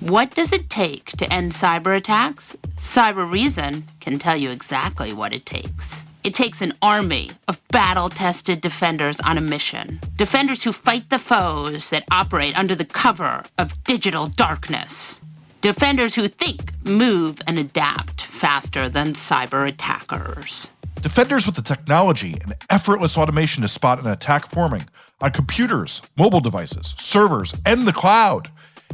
What does it take to end cyber attacks? Cyber Reason can tell you exactly what it takes. It takes an army of battle-tested defenders on a mission. Defenders who fight the foes that operate under the cover of digital darkness. Defenders who think, move, and adapt faster than cyber attackers. Defenders with the technology and effortless automation to spot an attack forming on computers, mobile devices, servers, and the cloud,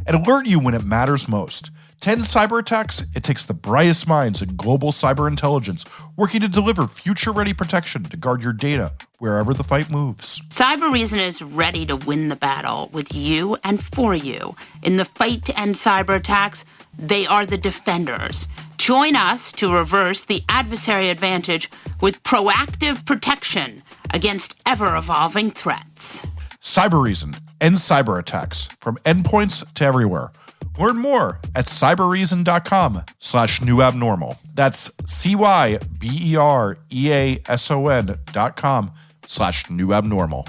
and alert you when it matters most. To end cyber attacks, it takes the brightest minds in global cyber intelligence working to deliver future-ready protection to guard your data wherever the fight moves. Cyber Reason is ready to win the battle with you and for you. In the fight to end cyber attacks, they are the defenders. Join us to reverse the adversary advantage with proactive protection against ever-evolving threats. Cyber Reason ends cyber attacks from endpoints to everywhere. Learn more at cyberreason.com/newabnormal. That's cybereason.com/newabnormal.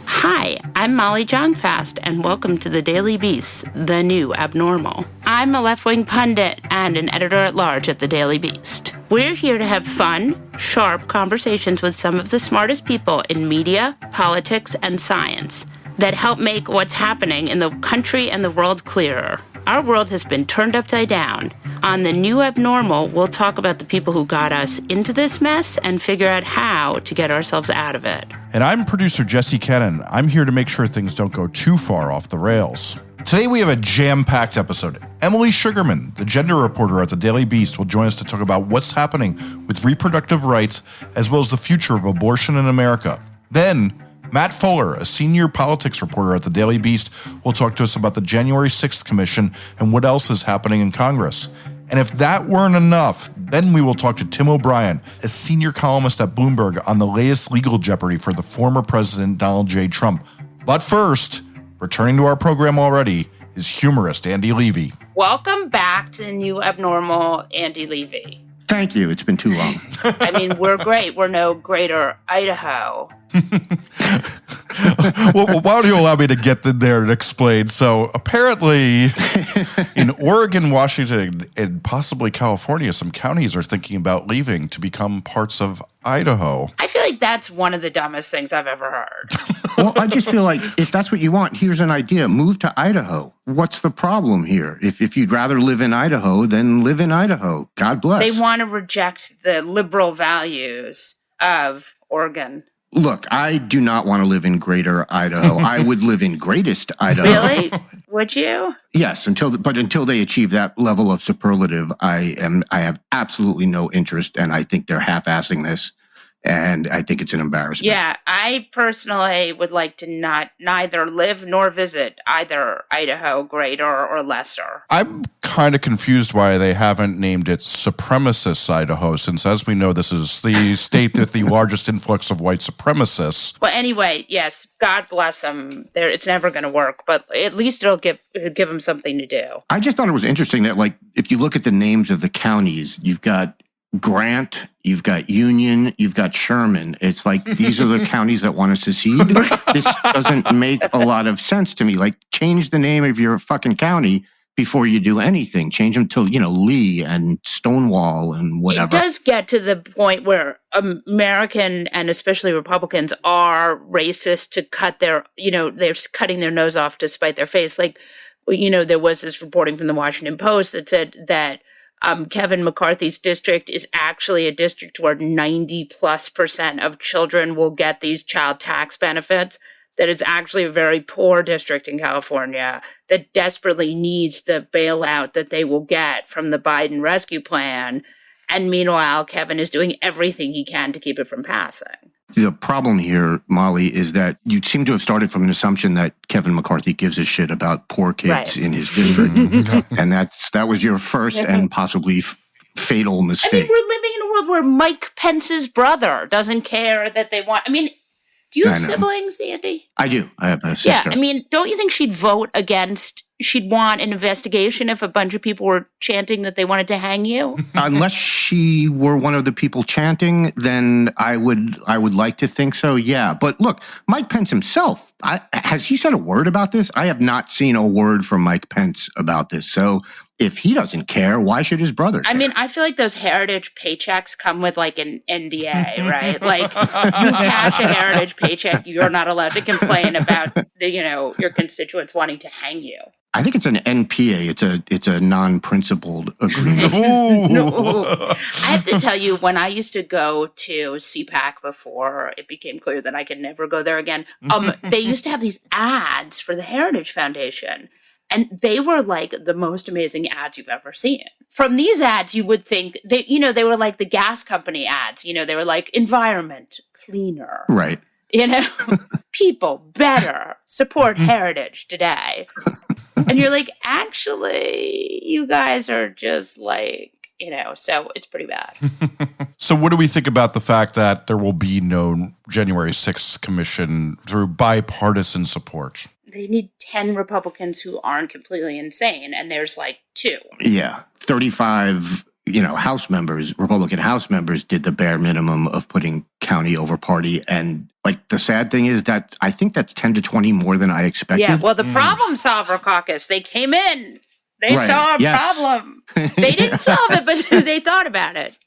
Hi, I'm Molly Jongfast, and welcome to the Daily Beast, the new abnormal. I'm a left-wing pundit and an editor-at-large at the Daily Beast. We're here to have fun, sharp conversations with some of the smartest people in media, politics, and science that help make what's happening in the country and the world clearer. Our world has been turned upside down. On the new abnormal, we'll talk about the people who got us into this mess and figure out how to get ourselves out of it. And I'm producer Jesse Kennan. I'm here to make sure things don't go too far off the rails. Today we have a jam-packed episode. Emily Sugarman, the gender reporter at the Daily Beast, will join us to talk about what's happening with reproductive rights as well as the future of abortion in America. Then, Matt Fuller, a senior politics reporter at the Daily Beast, will talk to us about the January 6th Commission and what else is happening in Congress. And if that weren't enough, then we will talk to Tim O'Brien, a senior columnist at Bloomberg, on the latest legal jeopardy for the former president Donald J. Trump. But first, returning to our program already, is humorist Andy Levy. Welcome back to the new abnormal, Andy Levy. Thank you. It's been too long. I mean, we're great. We're no greater Idaho. Well, why don't you allow me to get in there and explain? So apparently in Oregon, Washington, and possibly California, some counties are thinking about leaving to become parts of Idaho. I feel like that's one of the dumbest things I've ever heard. Well, I just feel like if that's what you want, here's an idea. Move to Idaho. What's the problem here? If you'd rather live in Idaho, then live in Idaho. God bless. They want to reject the liberal values of Oregon. Look, I do not want to live in Greater Idaho. I would live in Greatest Idaho. Really? Would you? Yes, until they achieve that level of superlative, I have absolutely no interest, and I think they're half-assing this, and I think it's an embarrassment. Yeah, I personally would like to neither live nor visit either Idaho, Greater or Lesser. I'm kind of confused why they haven't named it Supremacist Idaho, since as we know, this is the state with the largest influx of white supremacists. Well, anyway, yes, God bless them. It's never going to work, but at least it'll give them something to do. I just thought it was interesting that, like, if you look at the names of the counties, you've got Grant, you've got Union, you've got Sherman. It's like, these are the counties that want to secede. This doesn't make a lot of sense to me. Like, change the name of your fucking county before you do anything. Change them to, Lee and Stonewall and whatever. It does get to the point where American and especially Republicans are racist to cut they're cutting their nose off to spite their face. Like, there was this reporting from the Washington Post that said that Kevin McCarthy's district is actually a district where 90+% of children will get these child tax benefits, that it's actually a very poor district in California that desperately needs the bailout that they will get from the Biden rescue plan. And meanwhile, Kevin is doing everything he can to keep it from passing. The problem here, Molly, is that you seem to have started from an assumption that Kevin McCarthy gives a shit about poor kids in his district. And that was your first and possibly fatal mistake. I mean, we're living in a world where Mike Pence's brother doesn't care that they want... I mean, do you have siblings, Andy? I do. I have a sister. Yeah, I mean, don't you think she'd vote against she'd want an investigation if a bunch of people were chanting that they wanted to hang you? Unless she were one of the people chanting, then I would like to think so, yeah. But look, Mike Pence himself, has he said a word about this? I have not seen a word from Mike Pence about this. So if he doesn't care, why should his brother care? I mean, I feel like those heritage paychecks come with like an NDA, right? Like you cash a heritage paycheck, you're not allowed to complain about your constituents wanting to hang you. I think it's an NPA. It's a non-principled agreement. No. I have to tell you, when I used to go to CPAC before it became clear that I could never go there again, they used to have these ads for the Heritage Foundation. And they were like the most amazing ads you've ever seen. From these ads, you would think they were like the gas company ads. They were like environment, cleaner. Right. People better support heritage today. And you're like, actually, you guys are just like, so it's pretty bad. So what do we think about the fact that there will be no January 6th commission through bipartisan support? They need 10 Republicans who aren't completely insane, and there's like 2. Yeah, 35, Republican House members did the bare minimum of putting county over party. And like the sad thing is that I think that's 10 to 20 more than I expected. Yeah, well, the Problem Solver Caucus, they came in. They saw a problem. They didn't solve it, but they thought about it.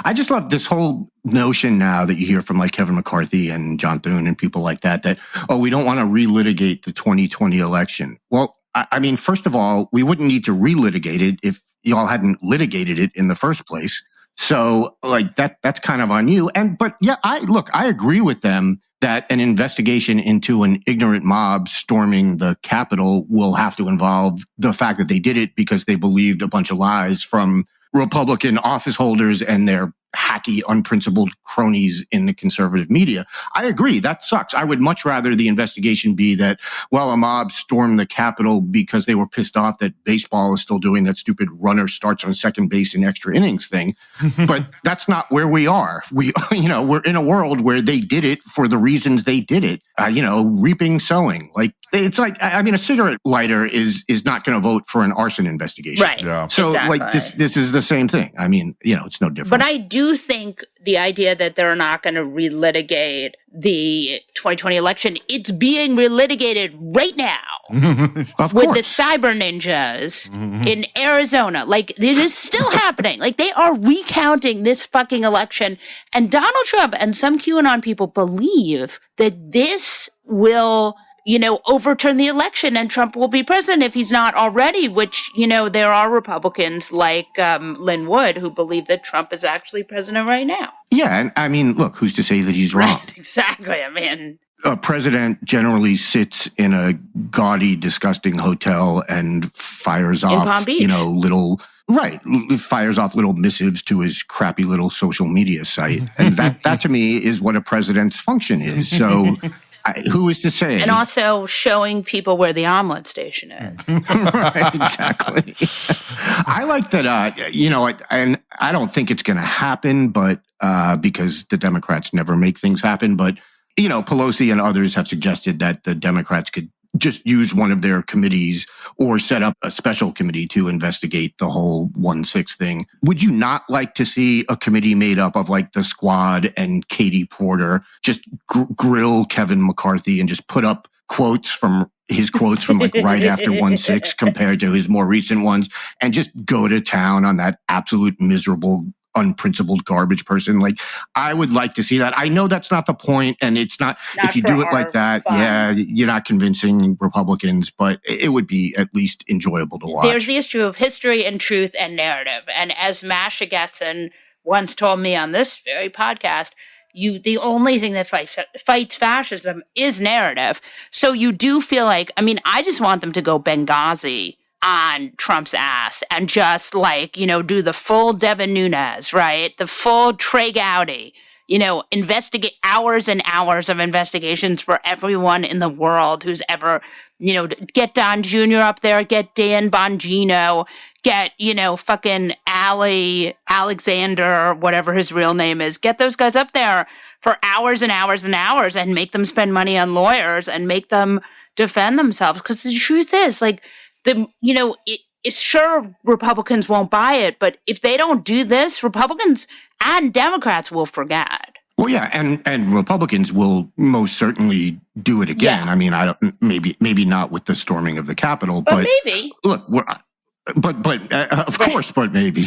I just love this whole notion now that you hear from like Kevin McCarthy and John Thune and people like that, we don't want to relitigate the 2020 election. Well, I mean, first of all, we wouldn't need to relitigate it if y'all hadn't litigated it in the first place. So like that's kind of on you. But yeah, I agree with them that an investigation into an ignorant mob storming the Capitol will have to involve the fact that they did it because they believed a bunch of lies from Republican office holders and their hacky, unprincipled cronies in the conservative media. I agree. That sucks. I would much rather the investigation be that, a mob stormed the Capitol because they were pissed off that baseball is still doing that stupid runner starts on second base in extra innings thing. But that's not where we are. We're in a world where they did it for the reasons they did it. Reaping, sowing. Like, it's like, a cigarette lighter is not going to vote for an arson investigation. Right. Yeah. So exactly. like this is the same thing. It's no different. But I do think the idea that they're not going to relitigate the 2020 election, it's being relitigated right now Of with course. the cyber ninjas in Arizona. Like, it is still happening. Like, they are recounting this fucking election. And Donald Trump and some QAnon people believe that this will overturn the election and Trump will be president if he's not already, which, there are Republicans like Lynn Wood who believe that Trump is actually president right now. Yeah, and look, who's to say that he's wrong? Right, exactly. A president generally sits in a gaudy, disgusting hotel and fires In off, Palm Beach. fires off little missives to his crappy little social media site. And that to me is what a president's function is. So who is to say? And also showing people where the omelet station is. Right, exactly. I like that, and I don't think it's going to happen, but because the Democrats never make things happen. But, Pelosi and others have suggested that the Democrats could just use one of their committees or set up a special committee to investigate the whole 1-6 thing. Would you not like to see a committee made up of like the Squad and Katie Porter just grill Kevin McCarthy and just put up quotes from like right after 1-6 compared to his more recent ones and just go to town on that absolute miserable, unprincipled garbage person? Like, I would like to see that. I know that's not the point, and it's not if you do it like that, fun. Yeah, you're not convincing Republicans, but it would be at least enjoyable to watch. There's the issue of history and truth and narrative. And as Masha Gessen once told me on this very podcast, the only thing that fights fascism is narrative. So you do feel like, I just want them to go Benghazi on Trump's ass and just do the full Devin Nunes, right? The full Trey Gowdy, investigate hours and hours of investigations for everyone in the world who's ever, get Don Jr. up there, get Dan Bongino, get, fucking Alexander, whatever his real name is, get those guys up there for hours and hours and hours and make them spend money on lawyers and make them defend themselves. Because the truth is, it's sure Republicans won't buy it, but if they don't do this, Republicans and Democrats will forget. Well, yeah, and Republicans will most certainly do it again. Yeah. I mean, I don't maybe not with the storming of the Capitol, but maybe. Look, of course, but maybe,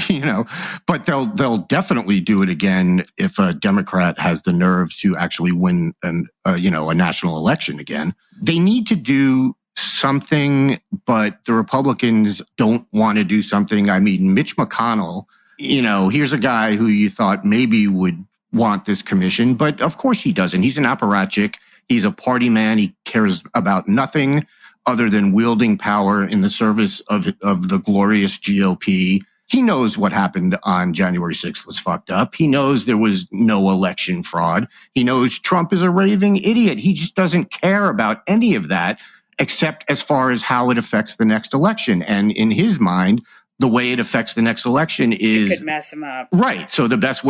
but they'll definitely do it again if a Democrat has the nerve to actually win a national election again. They need to do something, but the Republicans don't want to do something. I mean, Mitch McConnell, here's a guy who you thought maybe would want this commission, but of course he doesn't. He's an apparatchik. He's a party man. He cares about nothing other than wielding power in the service of the glorious GOP. He knows what happened on January 6th was fucked up. He knows there was no election fraud. He knows Trump is a raving idiot. He just doesn't care about any of that, except as far as how it affects the next election. And in his mind, the way it affects the next election is... It could mess him up. Right. So the best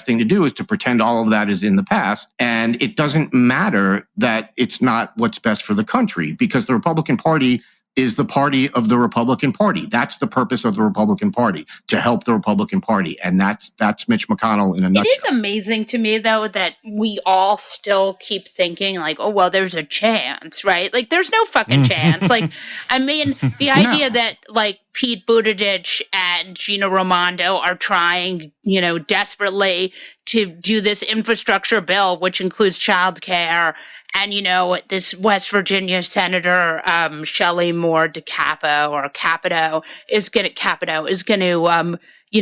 thing to do is to pretend all of that is in the past. And it doesn't matter that it's not what's best for the country, because the Republican Party is the party of the Republican Party. That's the purpose of the Republican Party, to help the Republican Party. And that's Mitch McConnell in a nutshell. It is amazing to me, though, that we all still keep thinking like, oh, well, there's a chance, right? Like, there's no fucking chance. Like, I mean, the idea that like Pete Buttigieg and Gina Raimondo are trying, desperately to do this infrastructure bill, which includes childcare. And, this West Virginia Senator, Shelley Moore Capito is going to,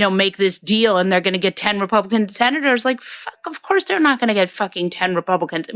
make this deal, and they're going to get 10 Republican senators. Like, fuck, of course they're not going to get fucking 10 Republicans.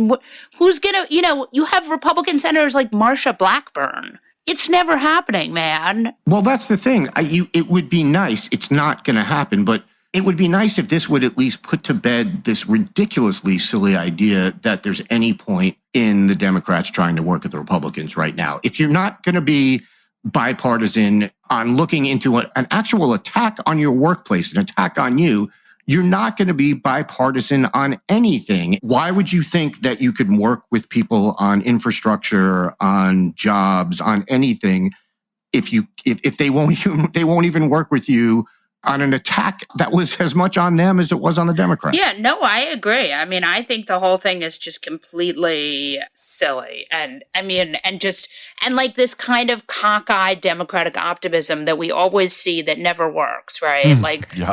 Who's going to, you have Republican senators like Marsha Blackburn. It's never happening, man. Well, that's the thing. It would be nice. It's not going to happen, but it would be nice if this would at least put to bed this ridiculously silly idea that there's any point in the Democrats trying to work with the Republicans right now. If you're not going to be bipartisan on looking into an actual attack on your workplace, an attack on you, you're not going to be bipartisan on anything. Why would you think that you could work with people on infrastructure, on jobs, on anything if they won't even work with you on an attack that was as much on them as it was on the Democrats? Yeah, no, I agree. I mean, I think the whole thing is just completely silly. And I mean, and like this kind of cockeyed Democratic optimism that we always see that never works, right?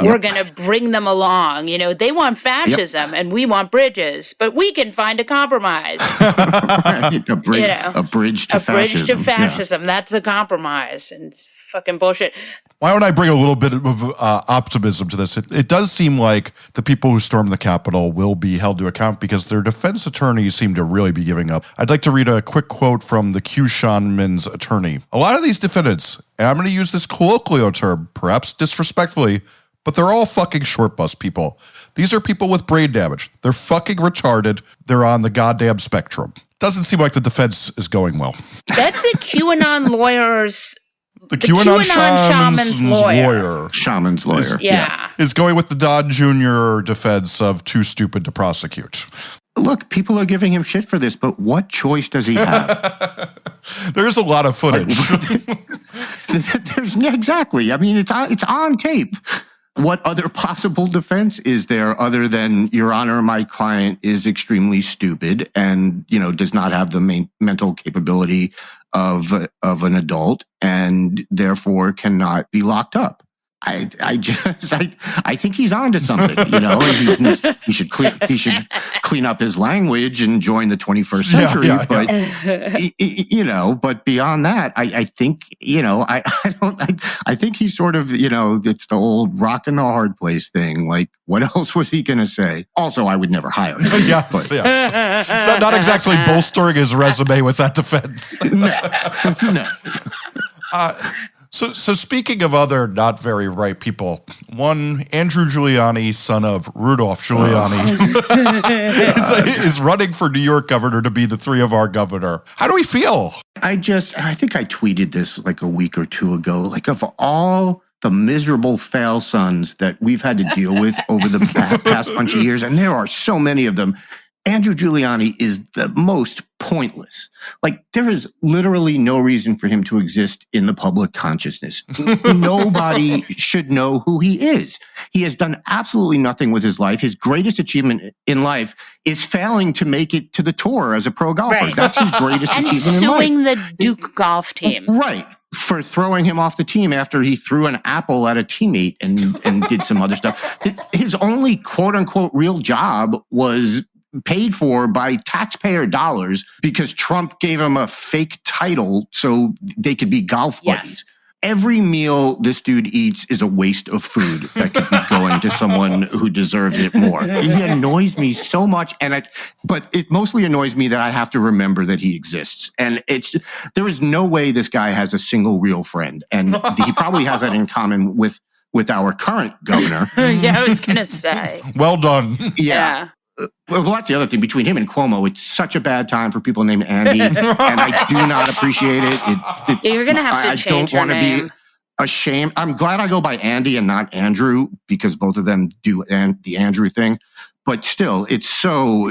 We're going to bring them along. They want fascism and we want bridges, but we can find a compromise. Right. A bridge to fascism. Yeah. That's the compromise. And it's fucking bullshit. Why don't I bring a little bit of optimism to this? It does seem like the people who stormed the Capitol will be held to account because their defense attorneys seem to really be giving up. I'd like to read a quick quote from the Q-Shanman's attorney. A lot of these defendants, and I'm going to use this colloquial term, perhaps disrespectfully, but they're all fucking short bus people. These are people with brain damage. They're fucking retarded. They're on the goddamn spectrum. Doesn't seem like the defense is going well. That's the QAnon lawyers... The QAnon shaman's lawyer. Shaman's lawyer. Yeah. Is going with the Don Jr. defense of too stupid to prosecute. Look, people are giving him shit for this, but what choice does he have? There's a lot of footage. Exactly. I mean, it's on tape. What other possible defense is there other than, Your Honor, my client is extremely stupid and, does not have the mental capability of an adult and therefore cannot be locked up? I think he's on to something, he should clean up his language and join the 21st century. But beyond that, I think, I think he's sort of, it's the old rock and the hard place thing. Like, what else was he going to say? Also, I would never hire him. Yes. It's not exactly bolstering his resume with that defense. No. So speaking of other not very right people, one Andrew Giuliani, son of Rudolph Giuliani, is running for New York governor to be the 3 of our governor. How do we feel? I think I tweeted this like a week or two ago. Like, of all the miserable fail sons that we've had to deal with over the past bunch of years, and there are so many of them, Andrew Giuliani is the most pointless. Like, there is literally no reason for him to exist in the public consciousness. Nobody should know who he is. He has done absolutely nothing with his life. His greatest achievement in life is failing to make it to the tour as a pro golfer. Right. That's his greatest and achievement in life. suing the Duke golf team. Right. For throwing him off the team after he threw an apple at a teammate and did some other stuff. His only quote unquote real job was paid for by taxpayer dollars because Trump gave him a fake title so they could be golf buddies. Yes. Every meal this dude eats is a waste of food that could be going to someone who deserves it more. He annoys me so much, but it mostly annoys me that I have to remember that he exists. And there is no way this guy has a single real friend, and he probably has that in common with our current governor. Yeah, I was going to say. Well done. Yeah. Well, that's the other thing. Between him and Cuomo, it's such a bad time for people named Andy, and I do not appreciate it. Yeah, you're going to have to change your name. I don't want to be ashamed. I'm glad I go by Andy and not Andrew because both of them do the Andrew thing. But still, it's so,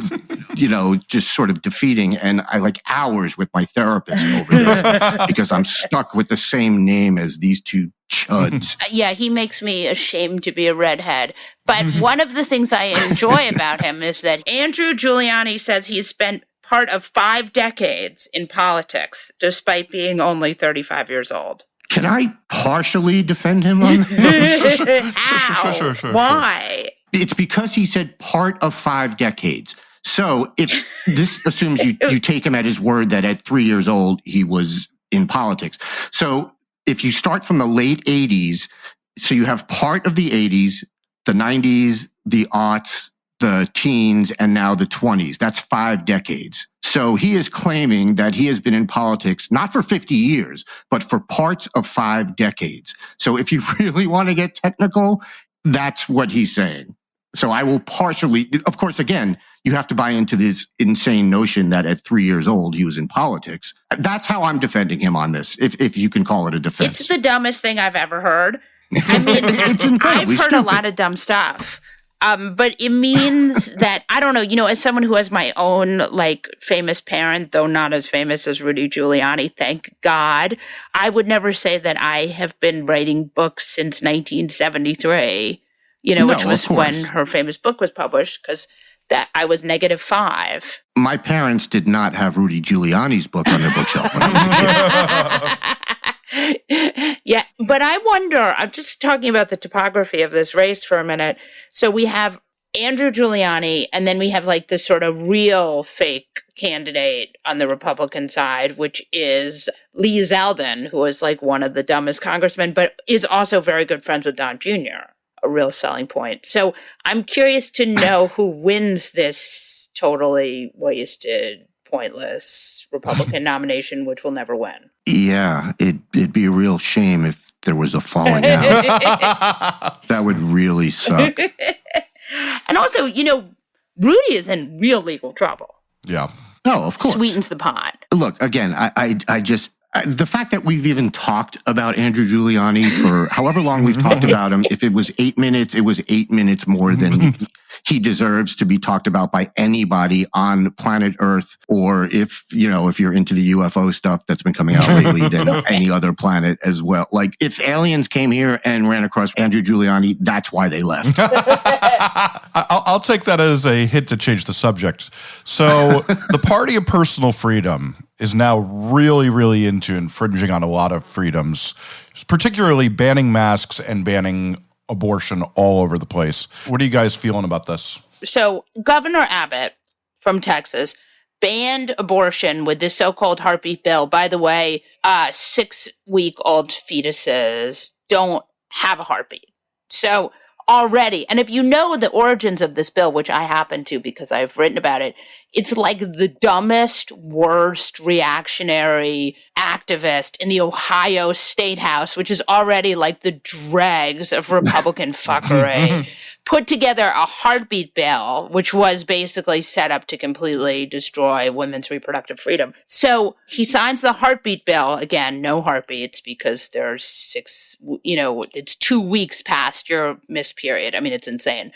just sort of defeating. And I like hours with my therapist over this because I'm stuck with the same name as these two chuds. Yeah, he makes me ashamed to be a redhead. But one of the things I enjoy about him is that Andrew Giuliani says he's spent part of 5 decades in politics, despite being only 35 years old. Can I partially defend him on that? How? Sure. Why? It's because he said part of 5 decades. So if this assumes you take him at his word that at 3 years old, he was in politics. So if you start from the late 80s, so you have part of the 80s, the 90s, the aughts, the teens, and now the 20s. That's 5 decades. So he is claiming that he has been in politics, not for 50 years, but for parts of 5 decades. So if you really want to get technical, that's what he's saying. So I will partially, of course, again, you have to buy into this insane notion that at 3 years old, he was in politics. That's how I'm defending him on this, if you can call it a defense. It's the dumbest thing I've ever heard. I mean, I've heard a lot of dumb stuff. But it means that, I don't know, as someone who has my own, famous parent, though not as famous as Rudy Giuliani, thank God, I would never say that I have been writing books since 1973, which was when her famous book was published, because that I was -5. My parents did not have Rudy Giuliani's book on their bookshelf when I was a kid. Yeah, but I wonder, I'm just talking about the topography of this race for a minute. So we have Andrew Giuliani, and then we have this sort of real fake candidate on the Republican side, which is Lee Zeldin, who is one of the dumbest congressmen, but is also very good friends with Don Jr., a real selling point. So I'm curious to know who wins this totally wasted, pointless Republican nomination, which will never win. Yeah, it'd be a real shame if there was a falling out. That would really suck. And also, Rudy is in real legal trouble. Yeah. No, of course. Sweetens the pot. Look, again, I just, the fact that we've even talked about Andrew Giuliani for however long we've talked about him, if it was 8 minutes, it was 8 minutes more than he deserves to be talked about by anybody on planet Earth, or if you're into the UFO stuff that's been coming out lately, then any other planet as well. If aliens came here and ran across Andrew Giuliani, that's why they left. I'll take that as a hint to change the subject. So the Party of Personal Freedom is now really, really into infringing on a lot of freedoms, particularly banning masks and banning abortion all over the place. What are you guys feeling about this? So Governor Abbott from Texas banned abortion with this so-called heartbeat bill. By the way, 6-week-old fetuses don't have a heartbeat. So already, and if you know the origins of this bill, which I happen to because I've written about it, it's the dumbest, worst reactionary activist in the Ohio State House, which is already the dregs of Republican fuckery, put together a heartbeat bill, which was basically set up to completely destroy women's reproductive freedom. So he signs the heartbeat bill. Again, no heartbeats because there's it's 2 weeks past your missed period. I mean, it's insane.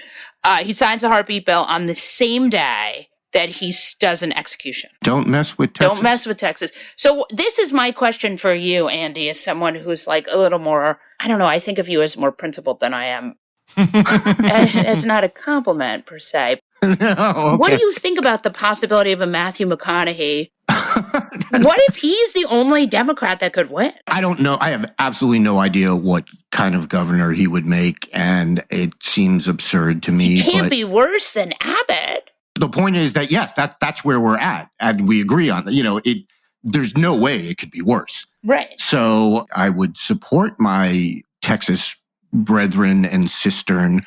He signs the heartbeat bill on the same day that he does an execution. Don't mess with Texas. Don't mess with Texas. So this is my question for you, Andy, as someone who's like a little more, I don't know, I think of you as more principled than I am. It's not a compliment per se. No, okay. What do you think about the possibility of a Matthew McConaughey? What if he's the only Democrat that could win? I don't know. I have absolutely no idea what kind of governor he would make, and it seems absurd to me. He can't be worse than Abbott. The point is that, yes, that's where we're at, and we agree on that. There's no way it could be worse. Right. So I would support my Texas brethren and sistern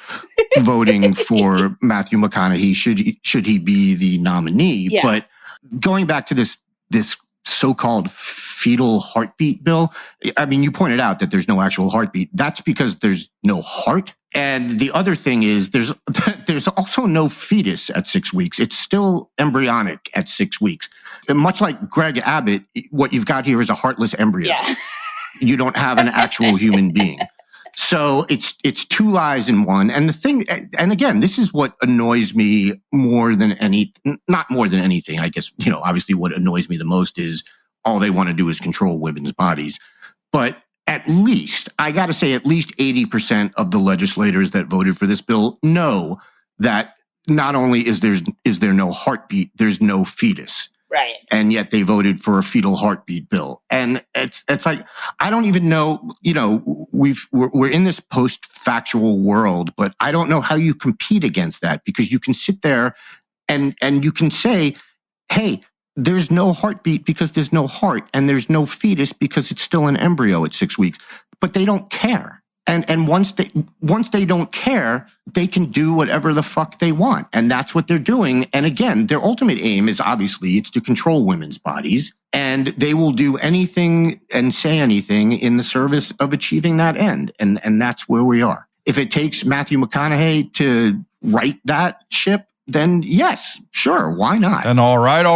voting for Matthew McConaughey should he be the nominee. Yeah. But going back to this so-called fetal heartbeat bill, I mean, you pointed out that there's no actual heartbeat. That's because there's no heart. And the other thing is there's also no fetus at 6 weeks. It's still embryonic at 6 weeks. And much like Greg Abbott, what you've got here is a heartless embryo. Yeah. You don't have an actual human being. So it's two lies in one. And the thing, and again, this is what annoys me not more than anything. I guess, obviously what annoys me the most is all they want to do is control women's bodies. But at least 80% of the legislators that voted for this bill know that not only is there no heartbeat, there's no fetus. Right. And yet they voted for a fetal heartbeat bill. And it's like, I don't even know, we're in this post-factual world, but I don't know how you compete against that, because you can sit there and you can say, hey, there's no heartbeat because there's no heart, and there's no fetus because it's still an embryo at 6 weeks. But they don't care. And once they don't care, they can do whatever the fuck they want. And that's what they're doing. And again, their ultimate aim is obviously it's to control women's bodies. And they will do anything and say anything in the service of achieving that end. And that's where we are. If it takes Matthew McConaughey to right that ship, then yes, sure, why not? And all right.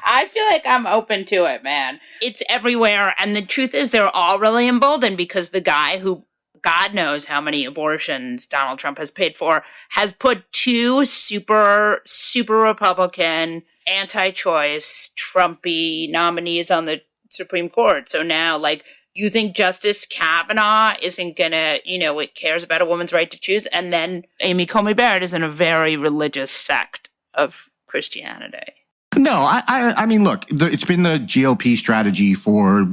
I feel like I'm open to it, man. It's everywhere. And the truth is they're all really emboldened because the guy who, God knows how many abortions Donald Trump has paid for, has put two super, super Republican, anti-choice, Trumpy nominees on the Supreme Court. So now, you think Justice Kavanaugh isn't gonna, it cares about a woman's right to choose? And then Amy Coney Barrett is in a very religious sect of Christianity. No, I mean, look, it's been the GOP strategy for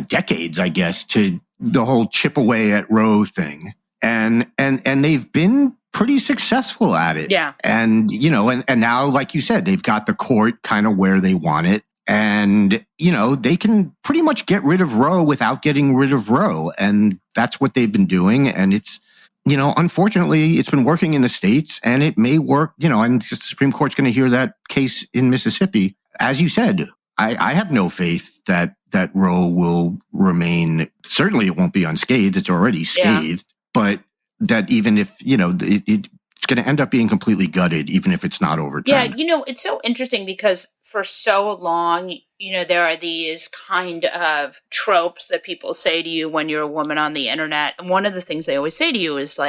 decades, I guess, to the whole chip away at Roe thing. And they've been pretty successful at it. Yeah. And, and now, like you said, they've got the court kind of where they want it. And, they can pretty much get rid of Roe without getting rid of Roe. And that's what they've been doing. And it's, unfortunately, it's been working in the states, and it may work, and the Supreme Court's going to hear that case in Mississippi. As you said, I have no faith that Roe will remain. Certainly it won't be unscathed. It's already scathed. Yeah. But that even if, it's going to end up being completely gutted, even if it's not overturned. Yeah, it's so interesting because for so long, there are these kind of tropes that people say to you when you're a woman on the internet. And one of the things they always say to you is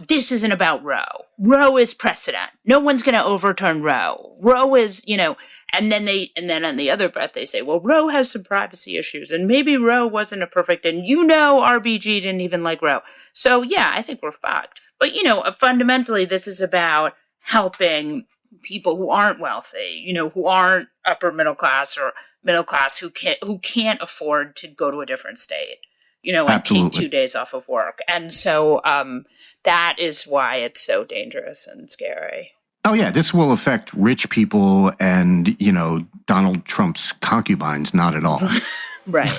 this isn't about Roe. Roe is precedent. No one's going to overturn Roe. Roe is, and then on the other breath, they say, well, Roe has some privacy issues and maybe Roe wasn't a perfect, and RBG didn't even like Roe. So yeah, I think we're fucked. But, fundamentally, this is about helping people who aren't wealthy, who aren't upper middle class or middle class, who can't afford to go to a different state, and Absolutely. take 2 days off of work. And so that is why it's so dangerous and scary. Oh, yeah, this will affect rich people and, Donald Trump's concubines, not at all. Right.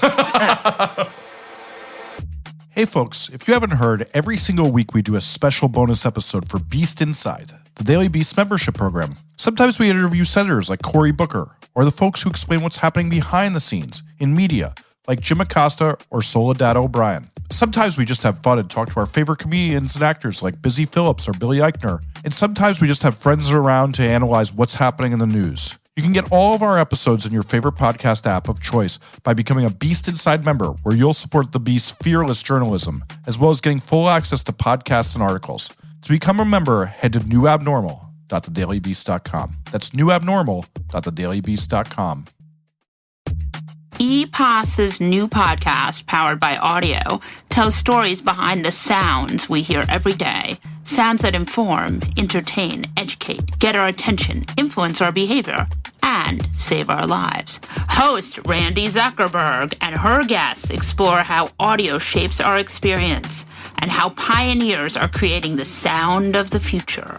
Hey folks, if you haven't heard, every single week we do a special bonus episode for Beast Inside, the Daily Beast membership program. Sometimes we interview senators like Cory Booker, or the folks who explain what's happening behind the scenes in media, like Jim Acosta or Soledad O'Brien. Sometimes we just have fun and talk to our favorite comedians and actors like Busy Phillips or Billy Eichner. And sometimes we just have friends around to analyze what's happening in the news. You can get all of our episodes in your favorite podcast app of choice by becoming a Beast Inside member, where you'll support the Beast's fearless journalism, as well as getting full access to podcasts and articles. To become a member, head to newabnormal.thedailybeast.com. That's newabnormal.thedailybeast.com. EPOS's new podcast, Powered by Audio, tells stories behind the sounds we hear every day. Sounds that inform, entertain, educate, get our attention, influence our behavior, and save our lives. Host Randy Zuckerberg and her guests explore how audio shapes our experience and how pioneers are creating the sound of the future.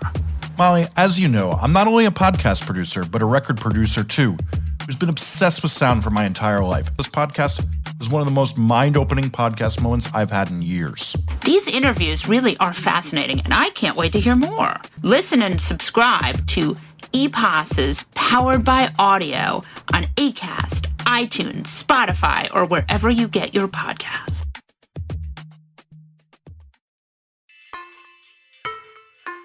Molly, as you know, I'm not only a podcast producer, but a record producer too, who's been obsessed with sound for my entire life. This podcast was one of the most mind-opening podcast moments I've had in years. These interviews really are fascinating, and I can't wait to hear more. Listen and subscribe to EPOS's Powered by Audio on Acast, iTunes, Spotify, or wherever you get your podcasts.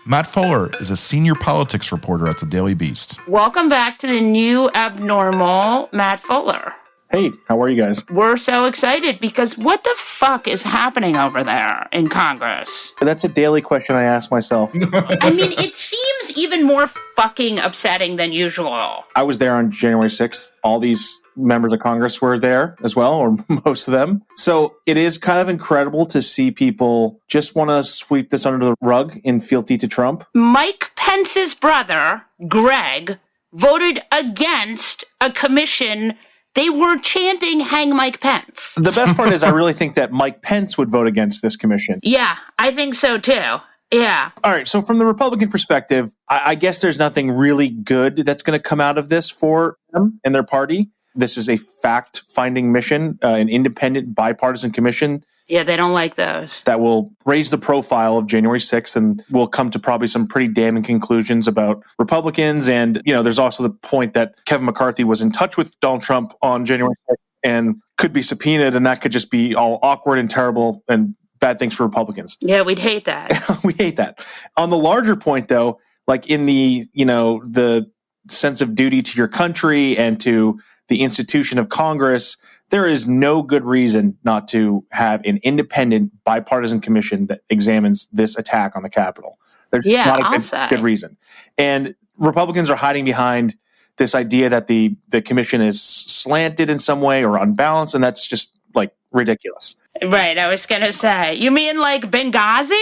Matt Fuller is a senior politics reporter at the Daily Beast. Welcome back to the new abnormal, Matt Fuller. Hey, how are you guys? We're so excited because what the fuck is happening over there in Congress? That's a daily question I ask myself. I mean, it seems even more fucking upsetting than usual. I was there on January 6th. All these members of Congress were there as well, or most of them. So it is kind of incredible to see people just want to sweep this under the rug in fealty to Trump. Mike Pence's brother, Greg, voted against a commission. They were chanting, "Hang Mike Pence." The best part is I really think that Mike Pence would vote against this commission. Yeah, I think so too. Yeah. All right. So from the Republican perspective, I guess there's nothing really good that's going to come out of this for them and their party. This is a fact-finding mission, an independent bipartisan commission. Yeah, they don't like those. That will raise the profile of January 6th and will come to probably some pretty damning conclusions about Republicans. And, you know, there's also the point that Kevin McCarthy was in touch with Donald Trump on January 6th and could be subpoenaed, and that could just be all awkward and terrible and bad things for Republicans. Yeah, we'd hate that. We hate that. On the larger point, though, like in the, you know, the sense of duty to your country and to the institution of Congress, there is no good reason not to have an independent bipartisan commission that examines this attack on the Capitol. There's not a good reason. And Republicans are hiding behind this idea that the commission is slanted in some way or unbalanced, and that's just like ridiculous. Right, I was going to say. You mean like Benghazi?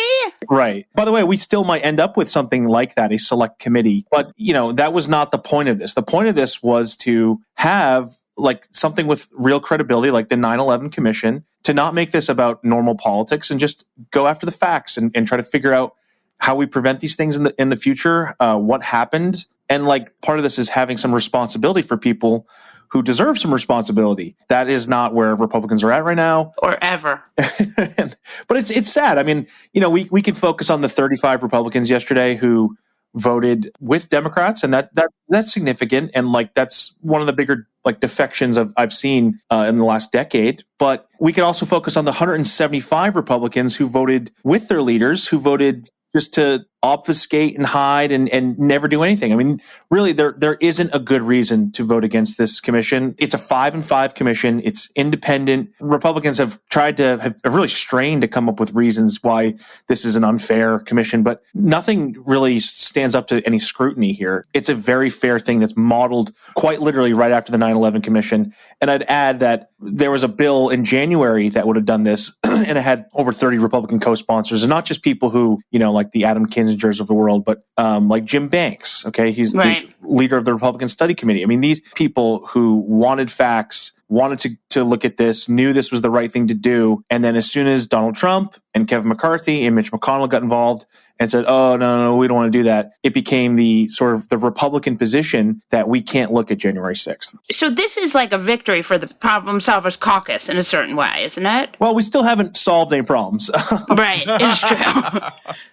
Right. By the way, we still might end up with something like that, a select committee. But, you know, that was not the point of this. The point of this was to have like something with real credibility, like the 9/11 Commission, to not make this about normal politics and just go after the facts and try to figure out how we prevent these things in the future, what happened. And like part of this is having some responsibility for people who deserve some responsibility. That is not where Republicans are at right now. Or ever. But it's sad. I mean, you know, we could focus on the 35 Republicans yesterday who voted with Democrats, and that's significant. And like that's one of the bigger like defections I've seen in the last decade. But we could also focus on the 175 Republicans who voted with their leaders, who voted just to obfuscate and hide and never do anything. I mean, really, there isn't a good reason to vote against this commission. It's a 5-5 commission. It's independent. Republicans have tried to have really strained to come up with reasons why this is an unfair commission, but nothing really stands up to any scrutiny here. It's a very fair thing that's modeled quite literally right after the 9/11 Commission. And I'd add that there was a bill in January that would have done this, and it had over 30 Republican co-sponsors, and not just people who, you know, like the Adam Kinzingers of the world, but like Jim Banks. Okay, he's the leader of the Republican Study Committee. I mean, these people who wanted facts, wanted to look at this, knew this was the right thing to do. And then as soon as Donald Trump and Kevin McCarthy and Mitch McConnell got involved and said, oh, no, we don't want to do that, it became the sort of the Republican position that we can't look at January 6th. So this is like a victory for the Problem Solvers Caucus in a certain way, isn't it? Well, we still haven't solved any problems. Right, it's true.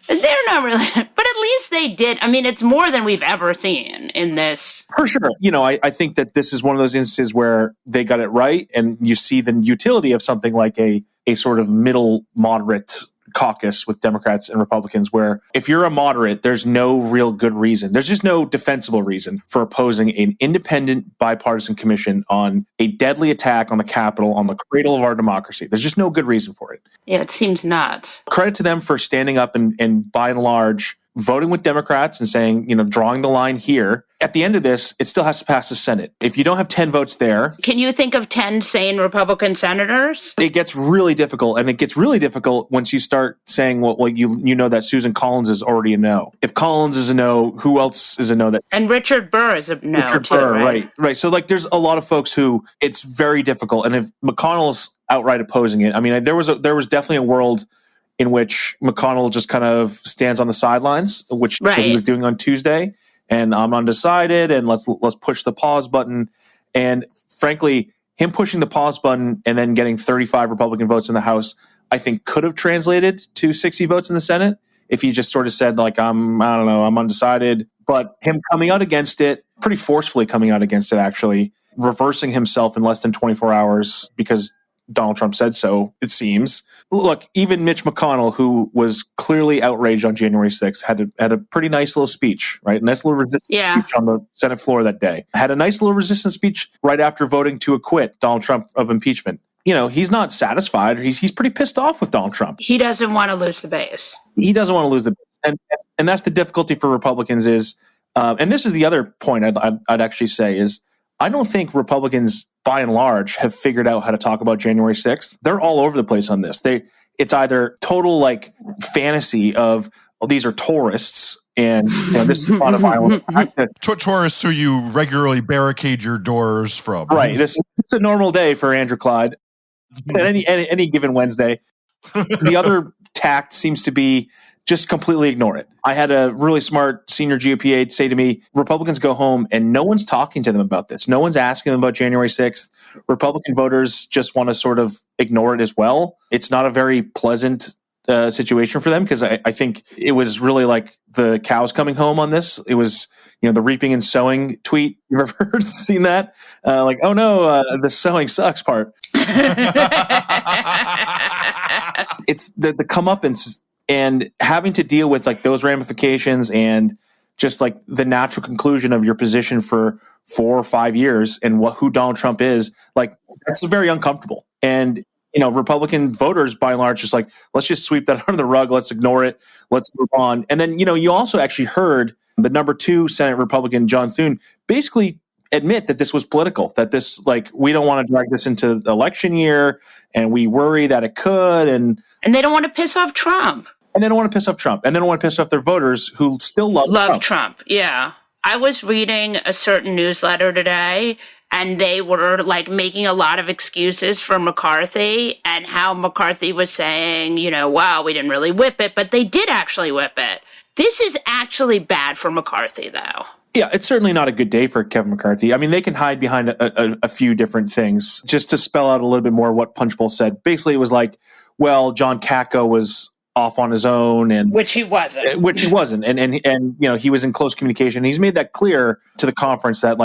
They're not really, but at least they did. I mean, it's more than we've ever seen in this. For sure. I think that this is one of those instances where they got it right, and you see the utility of something like a sort of middle moderate caucus with Democrats and Republicans, where if you're a moderate, there's no real good reason. There's just no defensible reason for opposing an independent bipartisan commission on a deadly attack on the Capitol, on the cradle of our democracy. There's just no good reason for it. Yeah, it seems nuts. Credit to them for standing up and by and large, voting with Democrats and saying, drawing the line here. At the end of this, it still has to pass the Senate. If you don't have 10 votes there... Can you think of 10 sane Republican senators? It gets really difficult, and it gets really difficult once you start saying, well you know that Susan Collins is already a no. If Collins is a no, who else is a no? And Richard Burr is a no, Richard too, Burr, right. So, there's a lot of folks who it's very difficult, and if McConnell's outright opposing it, I mean, there was definitely a world in which McConnell just kind of stands on the sidelines, which he was doing on Tuesday, and I'm undecided, and let's push the pause button. And frankly, him pushing the pause button and then getting 35 Republican votes in the House, I think could have translated to 60 votes in the Senate if he just sort of said, I'm undecided. But him coming out against it, pretty forcefully coming out against it, actually, reversing himself in less than 24 hours because Donald Trump said so, it seems. Look, even Mitch McConnell, who was clearly outraged on January 6th, had a pretty nice little speech, right? Nice little resistance speech on the Senate floor that day. Had a nice little resistance speech right after voting to acquit Donald Trump of impeachment. He's not satisfied. He's pretty pissed off with Donald Trump. He doesn't want to lose the base. He doesn't want to lose the base. And that's the difficulty for Republicans is, and this is the other point I'd actually say is, I don't think Republicans, by and large, have figured out how to talk about January 6th. They're all over the place on this. It's either total fantasy of, these are tourists and this is not a violent attack. Tourists who you regularly barricade your doors from. Right. It's a normal day for Andrew Clyde. any given Wednesday. The other tact seems to be just completely ignore it. I had a really smart senior GOP aide say to me, Republicans go home and no one's talking to them about this. No one's asking them about January 6th. Republican voters just want to sort of ignore it as well. It's not a very pleasant situation for them because I think it was really like the cows coming home on this. It was, the reaping and sowing tweet. You ever seen that? Oh no, the sowing sucks part. It's the comeuppance and having to deal with those ramifications and just the natural conclusion of your position for 4 or 5 years and who Donald Trump is, that's very uncomfortable. And, Republican voters by and large, just let's just sweep that under the rug. Let's ignore it. Let's move on. And then, you also actually heard the number 2 Senate Republican, John Thune, basically admit that this was political, that this, we don't want to drag this into the election year and we worry that it could. And they don't want to piss off Trump. And they don't want to piss off Trump. And they don't want to piss off their voters who still love Trump. Yeah. I was reading a certain newsletter today, and they were making a lot of excuses for McCarthy and how McCarthy was saying, wow, we didn't really whip it, but they did actually whip it. This is actually bad for McCarthy, though. Yeah, it's certainly not a good day for Kevin McCarthy. I mean, they can hide behind a few different things. Just to spell out a little bit more what Punchbowl said. Basically, it was John Katko was off on his own, and which he wasn't, and he was in close communication. He's made that clear to the conference that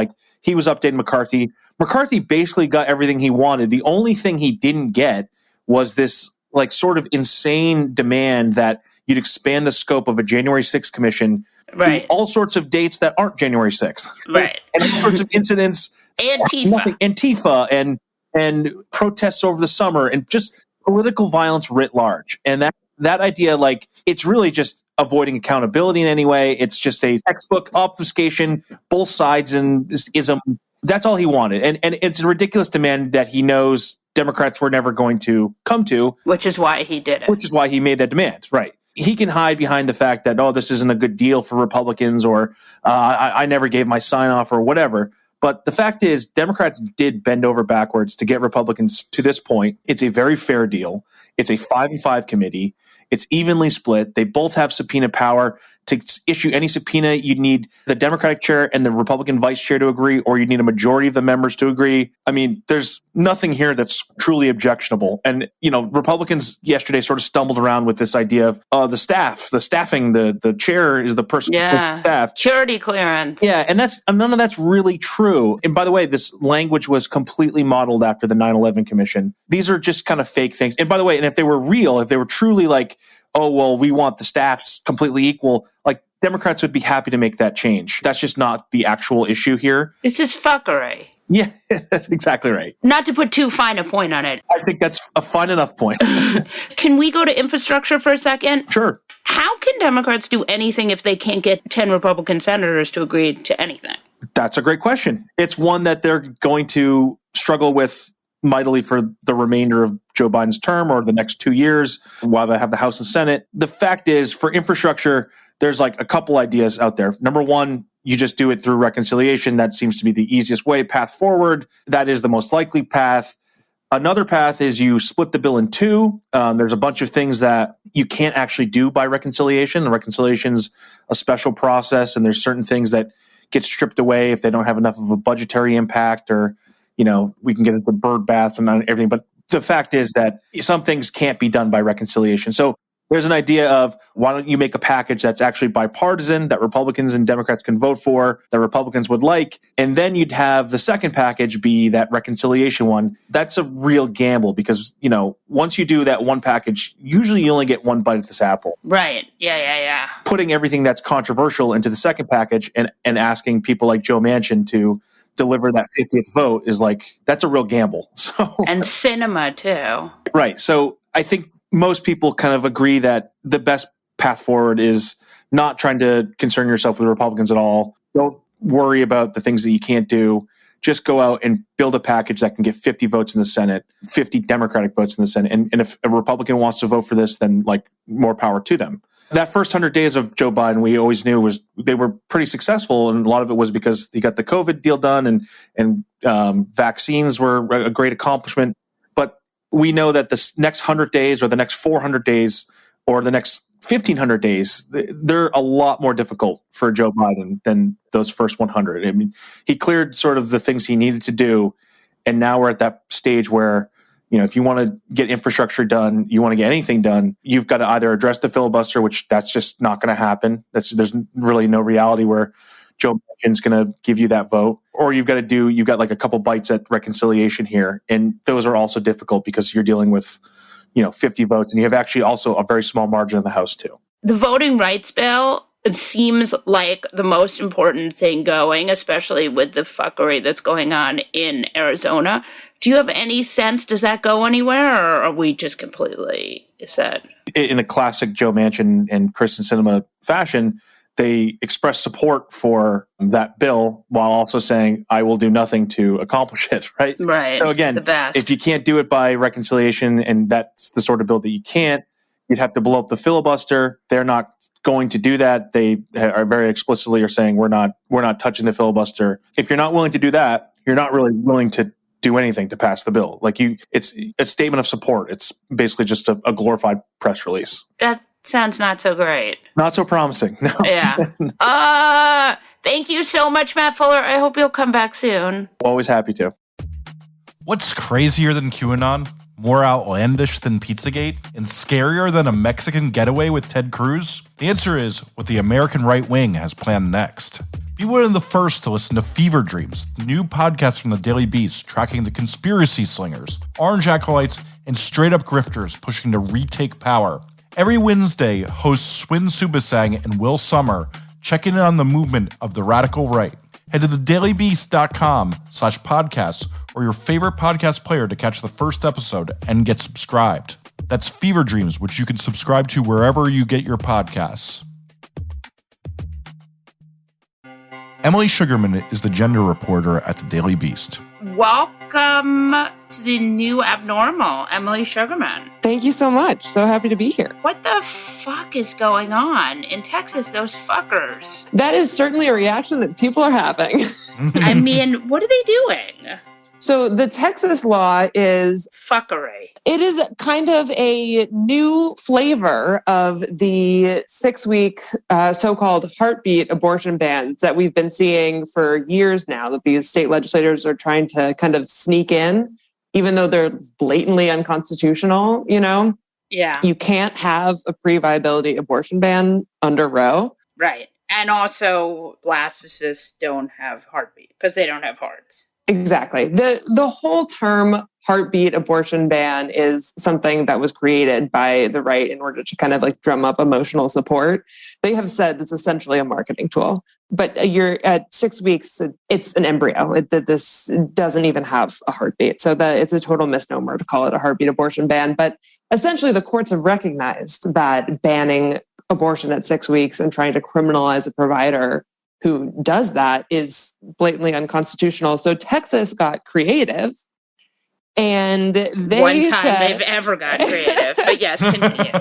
he was updating McCarthy. McCarthy basically got everything he wanted. The only thing he didn't get was this sort of insane demand that you'd expand the scope of a January 6th commission, right? To all sorts of dates that aren't January 6th, right? And all sorts of incidents, Antifa, and protests over the summer, and just political violence writ large, and that idea, it's really just avoiding accountability in any way. It's just a textbook obfuscation, both sides and ism. That's all he wanted. And it's a ridiculous demand that he knows Democrats were never going to come to. Which is why he did it. Which is why he made that demand, right. He can hide behind the fact that, this isn't a good deal for Republicans, or I never gave my sign off, or whatever. But the fact is, Democrats did bend over backwards to get Republicans to this point. It's a very fair deal. It's a 5-5 committee. It's evenly split. They both have subpoena power. To issue any subpoena, you'd need the Democratic chair and the Republican vice chair to agree, or you'd need a majority of the members to agree. I mean, there's nothing here that's truly objectionable. And, Republicans yesterday sort of stumbled around with this idea of the staffing, the chair is the person who's staff. Security clearance. Yeah, and none of that's really true. And by the way, this language was completely modeled after the 9/11 Commission. These are just kind of fake things. And by the way, and if they were real, if they were truly like, oh, well, we want the staffs completely equal, like Democrats would be happy to make that change. That's just not the actual issue here. It's just fuckery. Yeah, that's exactly right. Not to put too fine a point on it. I think that's a fine enough point. Can we go to infrastructure for a second? Sure. How can Democrats do anything if they can't get 10 Republican senators to agree to anything? That's a great question. It's one that they're going to struggle with mightily for the remainder of Joe Biden's term or the next 2 years while they have the House and Senate. The fact is, for infrastructure, there's like a couple ideas out there. Number one, you just do it through reconciliation. That seems to be the easiest way, path forward. That is the most likely path. Another path is you split the bill in two. There's a bunch of things that you can't actually do by reconciliation. The reconciliation's a special process, and there's certain things that get stripped away if they don't have enough of a budgetary impact, or we can get into bird baths and everything. But the fact is that some things can't be done by reconciliation. So there's an idea of, why don't you make a package that's actually bipartisan, that Republicans and Democrats can vote for, that Republicans would like, and then you'd have the second package be that reconciliation one. That's a real gamble because, once you do that one package, usually you only get one bite at this apple. Right. Yeah. Putting everything that's controversial into the second package and asking people like Joe Manchin to deliver that 50th vote is that's a real gamble. And cinema too. Right. So I think most people kind of agree that the best path forward is not trying to concern yourself with Republicans at all. Don't worry about the things that you can't do. Just go out and build a package that can get 50 votes in the Senate, 50 Democratic votes in the Senate. And if a Republican wants to vote for this, then more power to them. That first 100 days of Joe Biden, we always knew they were pretty successful, and a lot of it was because he got the COVID deal done, and vaccines were a great accomplishment. But we know that the next 100 days, or the next 400 days, or the next 1,500 days, they're a lot more difficult for Joe Biden than those first 100. I mean, he cleared sort of the things he needed to do, and now we're at that stage where, if you want to get infrastructure done, you want to get anything done, you've got to either address the filibuster, which that's just not going to happen. There's really no reality where Joe Manchin's going to give you that vote, or you've got a couple bites at reconciliation here. And those are also difficult because you're dealing with, 50 votes, and you have actually also a very small margin in the House too. The voting rights bill, it seems like the most important thing going, especially with the fuckery that's going on in Arizona. Do you have any sense, does that go anywhere, or are we just completely set? In a classic Joe Manchin and Kristen Sinema fashion, they express support for that bill while also saying, I will do nothing to accomplish it, right? Right. So again, the best. If you can't do it by reconciliation, and that's the sort of bill that you can't, you'd have to blow up the filibuster. They're not going to do that. They are very explicitly are saying, we're not touching the filibuster. If you're not willing to do that, you're not really willing to do anything to pass the bill. It's a statement of support. It's basically just a glorified press release. That sounds not so great. Not so promising. No. Yeah. Thank you so much, Matt Fuller. I hope you'll come back soon. Always happy to. What's crazier than QAnon? More outlandish than Pizzagate? And scarier than a Mexican getaway with Ted Cruz? The answer is what the American right wing has planned next. Be one of the first to listen to Fever Dreams, the new podcast from the Daily Beast tracking the conspiracy slingers, orange acolytes, and straight-up grifters pushing to retake power. Every Wednesday, hosts Swin Subasang and Will Summer check in on the movement of the radical right. Head to thedailybeast.com/podcasts or your favorite podcast player to catch the first episode and get subscribed. That's Fever Dreams, which you can subscribe to wherever you get your podcasts. Emily Sugarman is the gender reporter at the Daily Beast. Welcome to the new abnormal, Emily Sugarman. Thank you so much. So happy to be here. What the fuck is going on in Texas, those fuckers? That is certainly a reaction that people are having. I mean, what are they doing? So the Texas law is fuckery. It is kind of a new flavor of the 6-week so-called heartbeat abortion bans that we've been seeing for years now, that these state legislators are trying to kind of sneak in, even though they're blatantly unconstitutional, you know? Yeah. You can't have a pre-viability abortion ban under Roe. Right. And also blastocysts don't have heartbeat because they don't have hearts. Exactly. The whole term heartbeat abortion ban is something that was created by the right in order to kind of like drum up emotional support. They have said it's essentially a marketing tool, but you're at 6 weeks, it's an embryo. This doesn't even have a heartbeat. So it's a total misnomer to call it a heartbeat abortion ban. But essentially the courts have recognized that banning abortion at 6 weeks and trying to criminalize a provider who does that is blatantly unconstitutional. So Texas got creative, and they one time they've ever got creative. But yes, continue.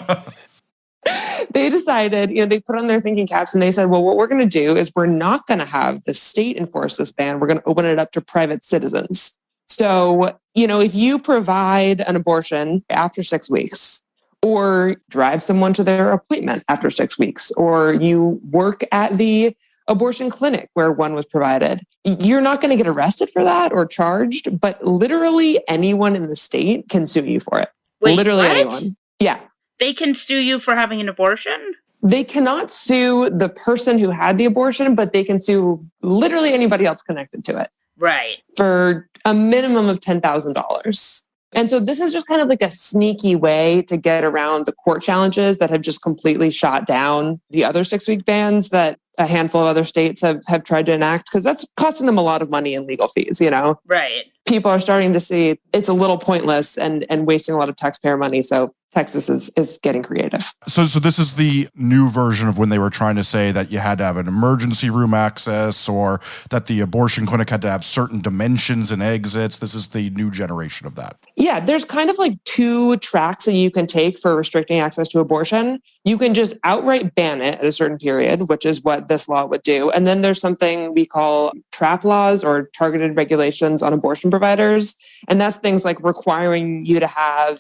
They decided, they put on their thinking caps and they said, well, what we're going to do is we're not going to have the state enforce this ban. We're going to open it up to private citizens. So, if you provide an abortion after 6 weeks, or drive someone to their appointment after 6 weeks, or you work at the abortion clinic where one was provided, you're not going to get arrested for that or charged, but literally anyone in the state can sue you for it. Wait, literally what? anyone. Yeah. They can sue you for having an abortion? They cannot sue the person who had the abortion, but they can sue literally anybody else connected to it. Right. For a minimum of $10,000. And so this is just kind of like a sneaky way to get around the court challenges that have just completely shot down the other 6-week bans that a handful of other states have tried to enact, because that's costing them a lot of money in legal fees, Right. People are starting to see it's a little pointless and wasting a lot of taxpayer money. So Texas is getting creative. So this is the new version of when they were trying to say that you had to have an emergency room access, or that the abortion clinic had to have certain dimensions and exits. This is the new generation of that. Yeah, there's kind of like 2 tracks that you can take for restricting access to abortion. You can just outright ban it at a certain period, which is what this law would do. And then there's something we call trap laws, or targeted regulations on abortion providers. And that's things like requiring you to have,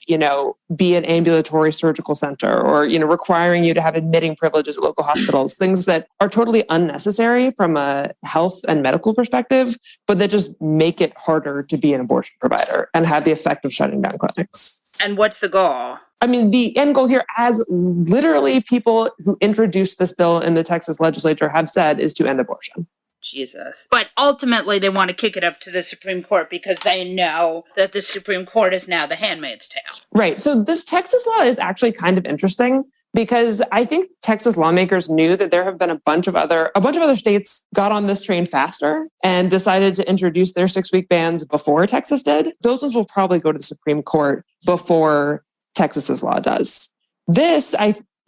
be an ambulatory surgical center, or, requiring you to have admitting privileges at local hospitals, things that are totally unnecessary from a health and medical perspective, but that just make it harder to be an abortion provider and have the effect of shutting down clinics. And what's the goal? I mean, the end goal here, as literally people who introduced this bill in the Texas legislature have said, is to end abortion. Jesus. But ultimately, they want to kick it up to the Supreme Court because they know that the Supreme Court is now the handmaid's tale. Right. So this Texas law is actually kind of interesting, because I think Texas lawmakers knew that there have been a bunch of other states got on this train faster and decided to introduce their 6-week bans before Texas did. Those ones will probably go to the Supreme Court before Texas's law does. This,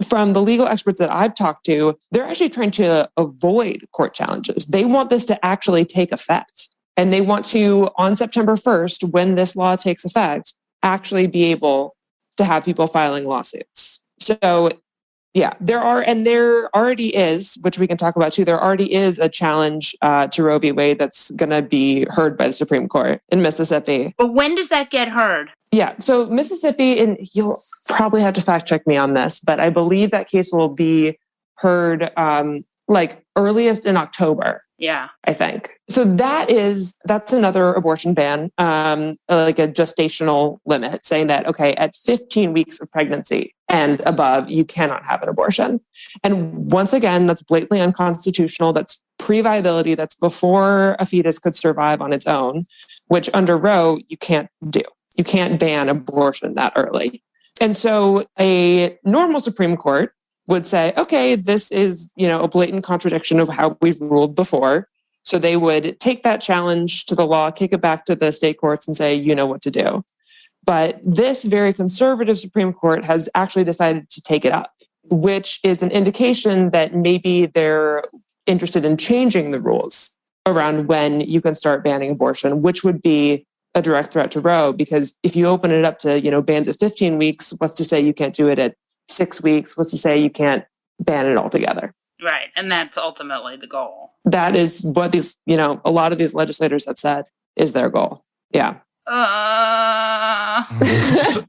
from the legal experts that I've talked to, they're actually trying to avoid court challenges. They want this to actually take effect. And they want to, on September 1st, when this law takes effect, actually be able to have people filing lawsuits. So, yeah, there already is, which we can talk about too, there already is a challenge to Roe v. Wade that's going to be heard by the Supreme Court in Mississippi. But when does that get heard? Yeah, so Mississippi, and you'll probably have to fact check me on this, but I believe that case will be heard earliest in October. Yeah, I think. So that's another abortion ban, like a gestational limit, saying that, okay, at 15 weeks of pregnancy and above, you cannot have an abortion. And once again, that's blatantly unconstitutional. That's pre-viability. That's before a fetus could survive on its own, which under Roe, you can't do. You can't ban abortion that early. And so a normal Supreme Court would say, okay, this is, a blatant contradiction of how we've ruled before. So they would take that challenge to the law, kick it back to the state courts and say, you know what to do. But this very conservative Supreme Court has actually decided to take it up, which is an indication that maybe they're interested in changing the rules around when you can start banning abortion, which would be a direct threat to Roe, because if you open it up to, bans at 15 weeks, what's to say you can't do it at 6 weeks? What's to say you can't ban it altogether? Right. And that's ultimately the goal. That is what these, a lot of these legislators have said is their goal. Yeah.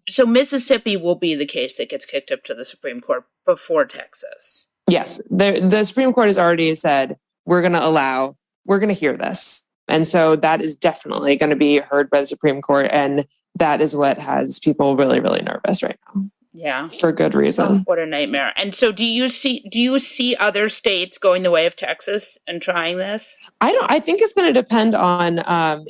So Mississippi will be the case that gets kicked up to the Supreme Court before Texas. Yes. The Supreme Court has already said, we're going to hear this. And so that is definitely going to be heard by the Supreme Court. And that is what has people really, really nervous right now. Yeah. For good reason. Oh, what a nightmare. And so do you see other states going the way of Texas and trying this? I think it's going to depend on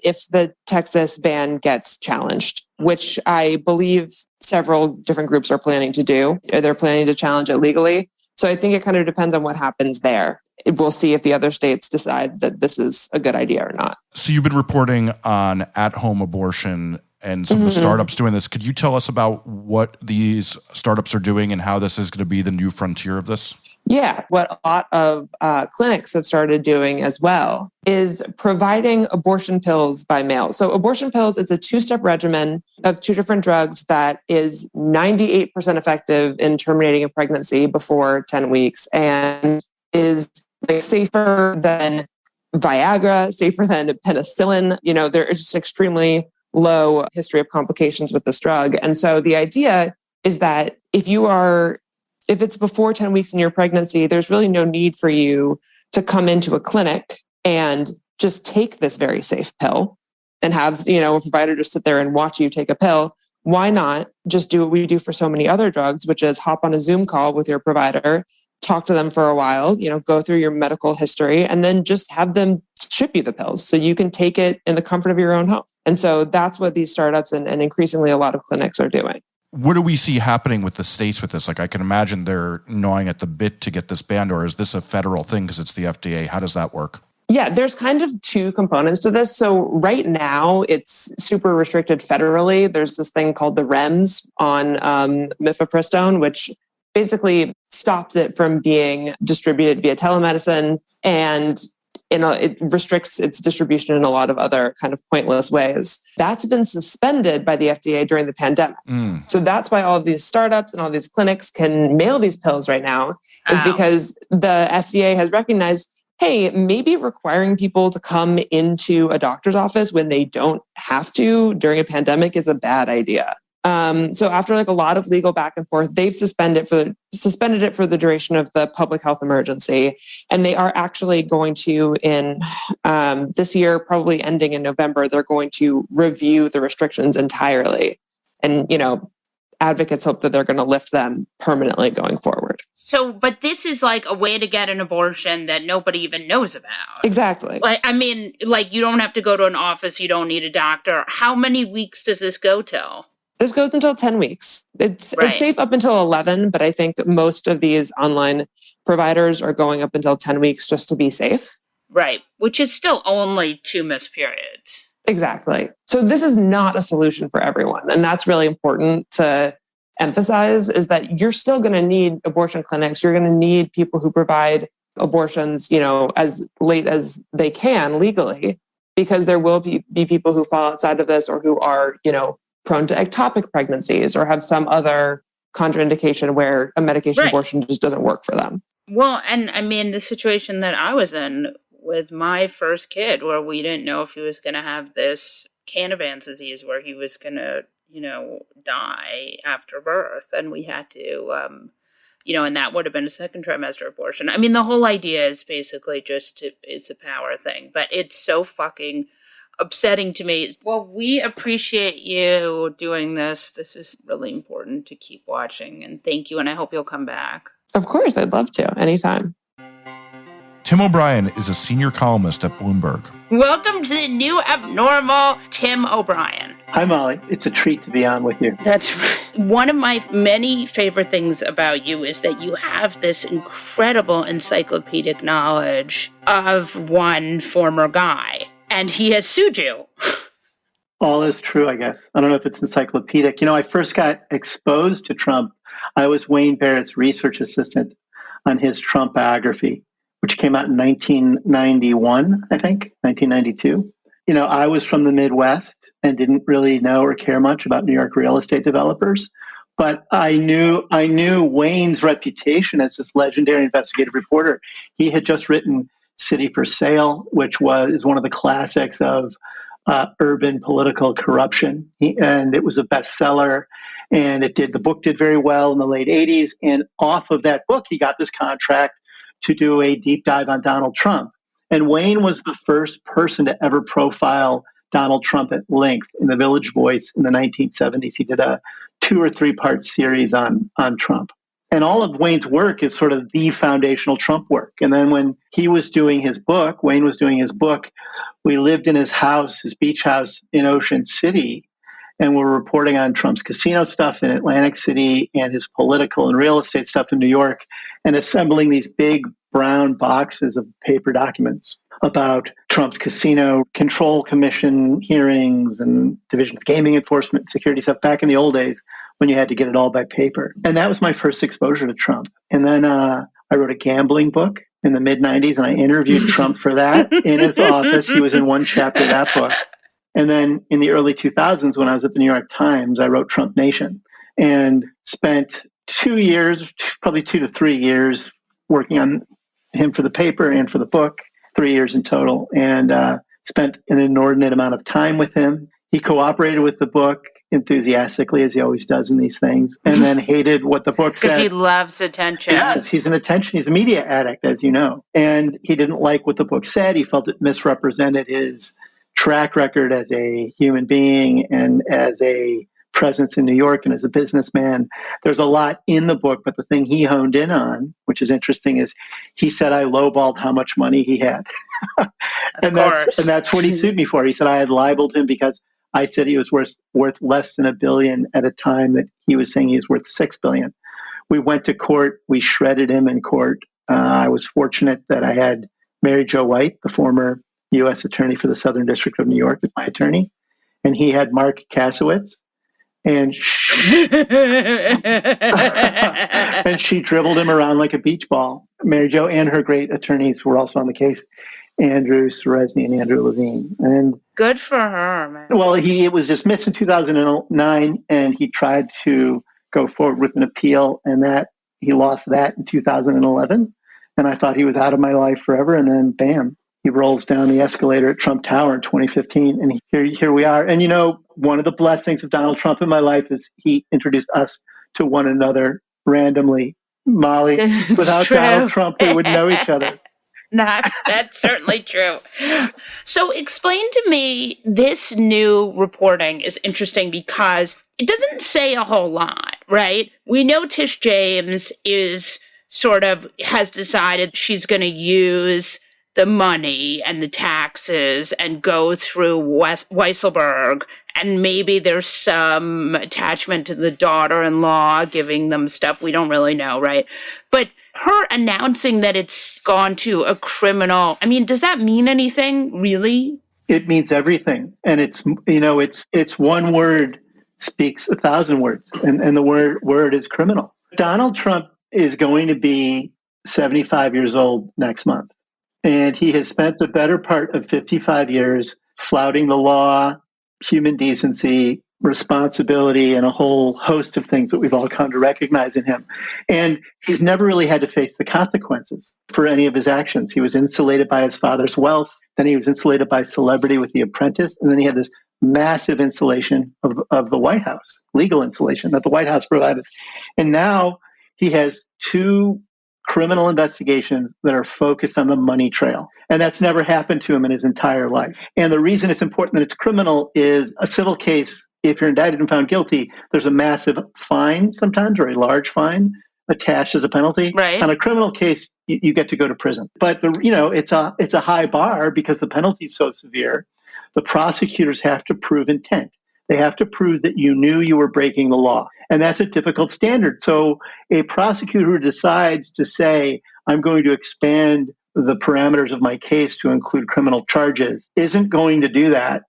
if the Texas ban gets challenged, which I believe several different groups are planning to do. They're planning to challenge it legally. So I think it kind of depends on what happens there. We'll see if the other states decide that this is a good idea or not. So you've been reporting on at-home abortion and some of the startups doing this. Could you tell us about what these startups are doing and how this is going to be the new frontier of this? Yeah, what a lot of clinics have started doing as well is providing abortion pills by mail. So abortion pills is a 2-step regimen of 2 different drugs that is 98% effective in terminating a pregnancy before 10 weeks and is safer than Viagra, safer than penicillin. There is just extremely low history of complications with this drug. And so the idea is that if it's before 10 weeks in your pregnancy, there's really no need for you to come into a clinic and just take this very safe pill and have, a provider just sit there and watch you take a pill. Why not just do what we do for so many other drugs, which is hop on a Zoom call with your provider, talk to them for a while, go through your medical history, and then just have them ship you the pills so you can take it in the comfort of your own home. And so that's what these startups and increasingly a lot of clinics are doing. What do we see happening with the states with this? Like, I can imagine they're gnawing at the bit to get this banned, or is this a federal thing because it's the FDA? How does that work? Yeah, there's kind of 2 components to this. So right now, it's super restricted federally. There's this thing called the REMS on mifepristone, which basically stops it from being distributed via telemedicine, and it restricts its distribution in a lot of other kind of pointless ways. That's been suspended by the FDA during the pandemic. So that's why all of these startups and all these clinics can mail these pills right now, is because the FDA has recognized, hey, maybe requiring people to come into a doctor's office when they don't have to during a pandemic is a bad idea. So after a lot of legal back and forth, they've suspended it for the duration of the public health emergency. And they are actually going to, in this year, probably ending in November, they're going to review the restrictions entirely. And, advocates hope that they're going to lift them permanently going forward. So, but this is like a way to get an abortion that nobody even knows about. Exactly. You don't have to go to an office. You don't need a doctor. How many weeks does this go till? This goes until 10 weeks. It's safe up until 11, but I think most of these online providers are going up until 10 weeks just to be safe. Right, which is still only 2 missed periods. Exactly. So this is not a solution for everyone. And that's really important to emphasize, is that you're still going to need abortion clinics. You're going to need people who provide abortions, as late as they can legally, because there will be people who fall outside of this or who are, prone to ectopic pregnancies or have some other contraindication where a medication abortion just doesn't work for them. Well, and I mean, the situation that I was in with my first kid, where we didn't know if he was going to have this Canavan's disease, where he was going to, die after birth. And we had to, and that would have been a 2nd trimester abortion. I mean, the whole idea is basically it's a power thing, but it's so fucking upsetting to me. Well, we appreciate you doing this. This is really important to keep watching. And thank you. And I hope you'll come back. Of course, I'd love to. Anytime. Tim O'Brien is a senior columnist at Bloomberg. Welcome to the new abnormal Tim O'Brien. Hi, Molly. It's a treat to be on with you. That's right. One of my many favorite things about you is that you have this incredible encyclopedic knowledge of one former guy. And he has sued you. All is true, I guess. I don't know if it's encyclopedic. I first got exposed to Trump. I was Wayne Barrett's research assistant on his Trump biography, which came out in 1991, I think, 1992. I was from the Midwest and didn't really know or care much about New York real estate developers. But I knew Wayne's reputation as this legendary investigative reporter. He had just written City for Sale, which is one of the classics of urban political corruption. And it was a bestseller, and the book did very well in the late 80s. And off of that book, he got this contract to do a deep dive on Donald Trump. And Wayne was the first person to ever profile Donald Trump at length in the Village Voice in the 1970s. He did a 2 or 3 part series on Trump. And all of Wayne's work is sort of the foundational Trump work. And then when Wayne was doing his book, we lived in his house, his beach house in Ocean City, and we're reporting on Trump's casino stuff in Atlantic City and his political and real estate stuff in New York, and assembling these big brown boxes of paper documents about Trump's casino control commission hearings and Division of Gaming Enforcement and security stuff back in the old days when you had to get it all by paper. And that was my first exposure to Trump. And then I wrote a gambling book in the mid-90s, and I interviewed Trump for that in his office. He was in one chapter of that book. And then in the early 2000s, when I was at the New York Times, I wrote Trump Nation and spent 2 years, probably 2 to 3 years, working on him for the paper and for the book, 3 years in total, and spent an inordinate amount of time with him. He cooperated with the book enthusiastically, as he always does in these things, and then hated what the book said. Because he loves attention. Yes, he's a media addict, as you know. And he didn't like what the book said. He felt it misrepresented his track record as a human being and as a presence in New York and as a businessman. There's a lot in the book, but the thing he honed in on, which is interesting, is he said I lowballed how much money he had. and that's what he sued me for. He said I had libeled him because I said he was worth less than $1 billion at a time that he was saying he was worth $6 billion. We went to court. We shredded him in court. I was fortunate that I had Mary Jo White, the former U.S. attorney for the Southern District of New York, as my attorney, and he had Mark Kasowitz, and she dribbled him around like a beach ball. Mary Jo and her great attorneys were also on the case, Andrew Seresny and Andrew Levine. And good for her, man. Well, it was dismissed in 2009, and he tried to go forward with an appeal, and that he lost that in 2011. And I thought he was out of my life forever, and then bam, he rolls down the escalator at Trump Tower in 2015, and here we are. And one of the blessings of Donald Trump in my life is he introduced us to one another randomly. Molly, without Donald Trump, we wouldn't know each other. That's certainly true. So explain to me, this new reporting is interesting because it doesn't say a whole lot, right? We know Tish James has decided she's going to use the money and the taxes and go through Weisselberg, and maybe there's some attachment to the daughter-in-law giving them stuff. We don't really know, right? But her announcing that it's gone to a criminal, does that mean anything, really? It means everything. And it's one word speaks 1,000 words, and the word is criminal. Donald Trump is going to be 75 years old next month. And he has spent the better part of 55 years flouting the law, human decency, responsibility, and a whole host of things that we've all come to recognize in him. And he's never really had to face the consequences for any of his actions. He was insulated by his father's wealth. Then he was insulated by celebrity with The Apprentice. And then he had this massive insulation of the White House, legal insulation that the White House provided. And now he has 2 criminal investigations that are focused on the money trail. And that's never happened to him in his entire life. And the reason it's important that it's criminal is a civil case, if you're indicted and found guilty, there's a massive fine sometimes, or a large fine attached as a penalty. Right. On a criminal case, you get to go to prison. But it's a high bar because the penalty is so severe. The prosecutors have to prove intent. They have to prove that you knew you were breaking the law. And that's a difficult standard. So a prosecutor who decides to say, I'm going to expand the parameters of my case to include criminal charges, isn't going to do that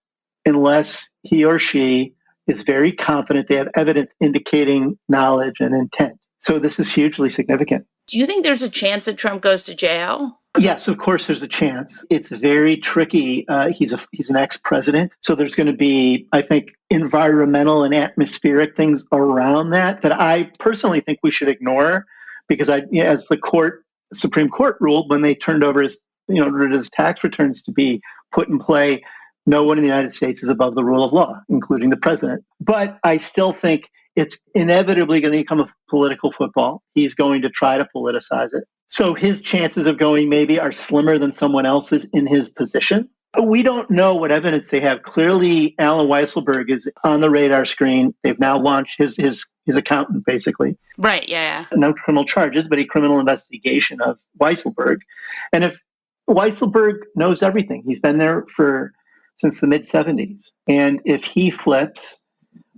unless he or she is very confident they have evidence indicating knowledge and intent. So this is hugely significant. Do you think there's a chance that Trump goes to jail? Yes, of course, there's a chance. It's very tricky. He's an ex-president, so there's going to be, I think, environmental and atmospheric things around that I personally think we should ignore, because as the Supreme Court ruled when they turned over his tax returns to be put in play, no one in the United States is above the rule of law, including the president. But I still think it's inevitably going to become a political football. He's going to try to politicize it. So his chances of going maybe are slimmer than someone else's in his position. We don't know what evidence they have. Clearly, Alan Weisselberg is on the radar screen. They've now launched his accountant, basically. Right, yeah. No criminal charges, but a criminal investigation of Weisselberg. And if Weisselberg knows everything, he's been there since the mid-'70s. And if he flips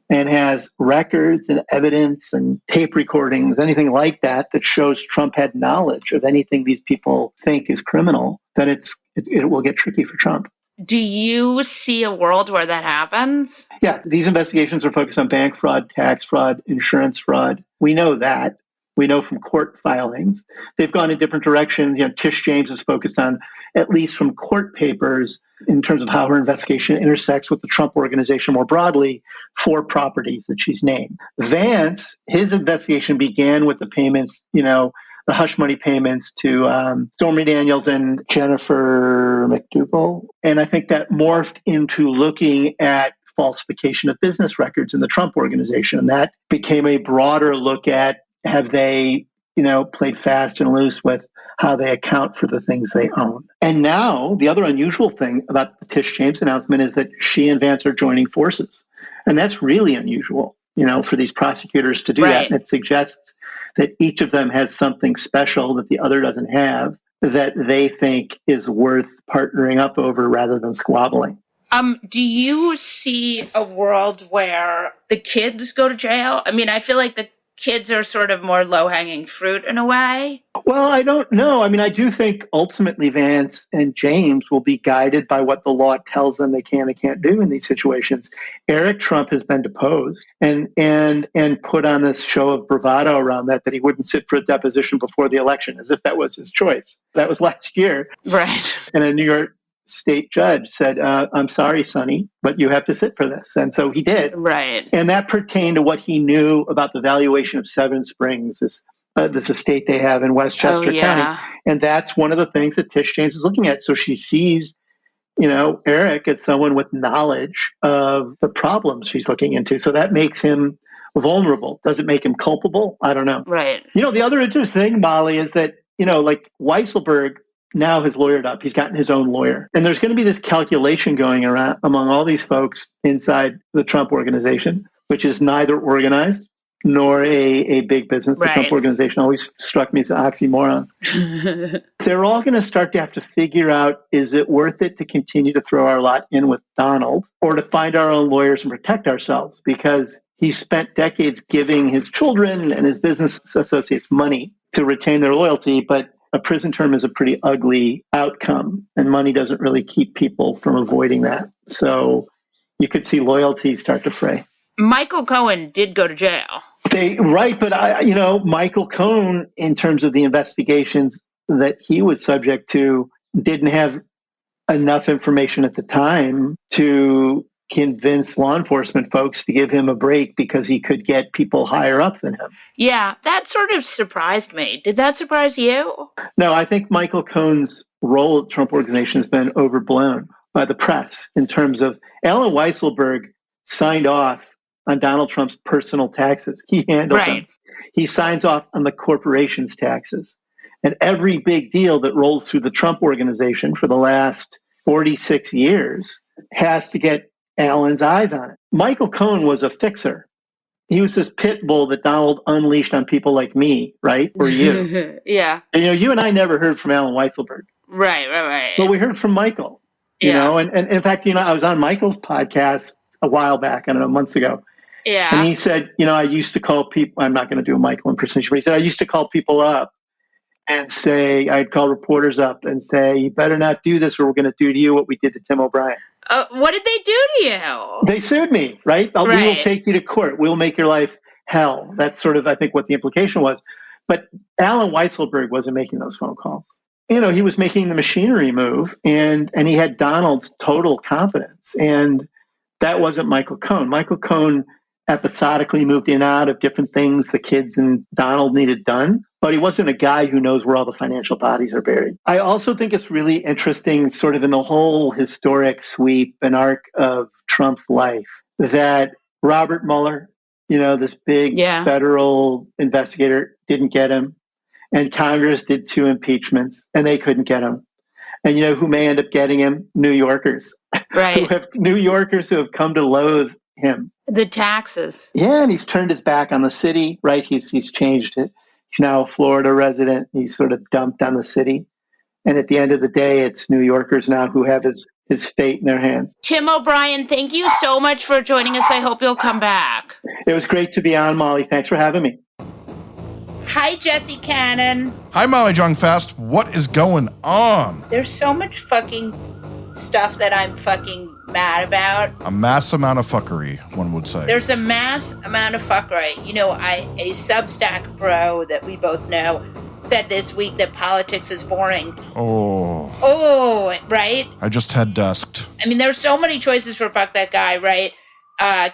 and has records and evidence and tape recordings, anything like that shows Trump had knowledge of anything these people think is criminal, then it will get tricky for Trump. Do you see a world where that happens? Yeah, these investigations are focused on bank fraud, tax fraud, insurance fraud. We know that. We know from court filings. They've gone in different directions. Tish James is focused on, at least from court papers, in terms of how her investigation intersects with the Trump organization more broadly, 4 properties that she's named. Vance, his investigation began with the payments, the hush money payments to Stormy Daniels and Jennifer McDougal. And I think that morphed into looking at falsification of business records in the Trump organization. And that became a broader look at, have they, played fast and loose with how they account for the things they own. And now the other unusual thing about the Tish James announcement is that she and Vance are joining forces. And that's really unusual, for these prosecutors to do that. And it suggests that each of them has something special that the other doesn't have, that they think is worth partnering up over rather than squabbling. Do you see a world where the kids go to jail? I mean, I feel like the kids are sort of more low-hanging fruit in a way. Well, I don't know. I mean, I do think ultimately Vance and James will be guided by what the law tells them they can and can't do in these situations. Eric Trump has been deposed and put on this show of bravado around that he wouldn't sit for a deposition before the election, as if that was his choice. That was last year. Right. And a New York state judge said, I'm sorry, Sonny, but you have to sit for this. And so he did. Right. And that pertained to what he knew about the valuation of Seven Springs, this estate they have in Westchester County. And that's one of the things that Tish James is looking at. So she sees, Eric as someone with knowledge of the problems she's looking into. So that makes him vulnerable. Does it make him culpable? I don't know. Right. The other interesting thing, Molly, is that, like Weisselberg now has lawyered up. He's gotten his own lawyer. And there's going to be this calculation going around among all these folks inside the Trump organization, which is neither organized nor a big business. The Trump organization always struck me as an oxymoron. They're all going to start to have to figure out, is it worth it to continue to throw our lot in with Donald, or to find our own lawyers and protect ourselves? Because he spent decades giving his children and his business associates money to retain their loyalty, but a prison term is a pretty ugly outcome, and money doesn't really keep people from avoiding that. So you could see loyalty start to fray. Michael Cohen did go to jail. Right, but Michael Cohen, in terms of the investigations that he was subject to, didn't have enough information at the time to convince law enforcement folks to give him a break because he could get people higher up than him. Yeah, that sort of surprised me. Did that surprise you? No, I think Michael Cohen's role at the Trump organization has been overblown by the press in terms of Alan Weisselberg signed off on Donald Trump's personal taxes. He handled them. He signs off on the corporation's taxes. And every big deal that rolls through the Trump organization for the last 46 years has to get Alan's eyes on it. Michael Cohen was a fixer. He was this pit bull that Donald unleashed on people like me, right? Or you. Yeah. And, you and I never heard from Alan Weisselberg. Right. But we heard from Michael, you know, and in fact, I was on Michael's podcast a while back, I don't know, months ago. Yeah. And he said, I used to call people, I'm not going to do a Michael impersonation, but he said, I used to call people up and say, I'd call reporters up and say, you better not do this or we're going to do to you what we did to Tim O'Brien. What did they do to you? They sued me, right? We will take you to court. We'll make your life hell. That's sort of, I think, what the implication was. But Alan Weisselberg wasn't making those phone calls. He was making the machinery move, and he had Donald's total confidence. And that wasn't Michael Cohen. Michael Cohen episodically moved in and out of different things the kids and Donald needed done, but he wasn't a guy who knows where all the financial bodies are buried. I also think it's really interesting, sort of in the whole historic sweep and arc of Trump's life, that Robert Mueller, this big federal investigator, didn't get him. And Congress did 2 impeachments, and they couldn't get him. And who may end up getting him? New Yorkers. Right. New Yorkers who have come to loathe him. The taxes. Yeah, and he's turned his back on the city, right? He's changed it. He's now a Florida resident. He's sort of dumped on the city. And at the end of the day, it's New Yorkers now who have his fate in their hands. Tim O'Brien, thank you so much for joining us. I hope you'll come back. It was great to be on, Molly. Thanks for having me. Hi, Jesse Cannon. Hi, Molly Jong Fast. What is going on? There's so much fucking stuff that I'm fucking mad about. A mass amount of fuckery, one would say. There's a mass amount of fuckery. A Substack bro that we both know said this week that politics is boring. Oh, right? I just had dusked. I mean, there's so many choices for fuck that guy, right?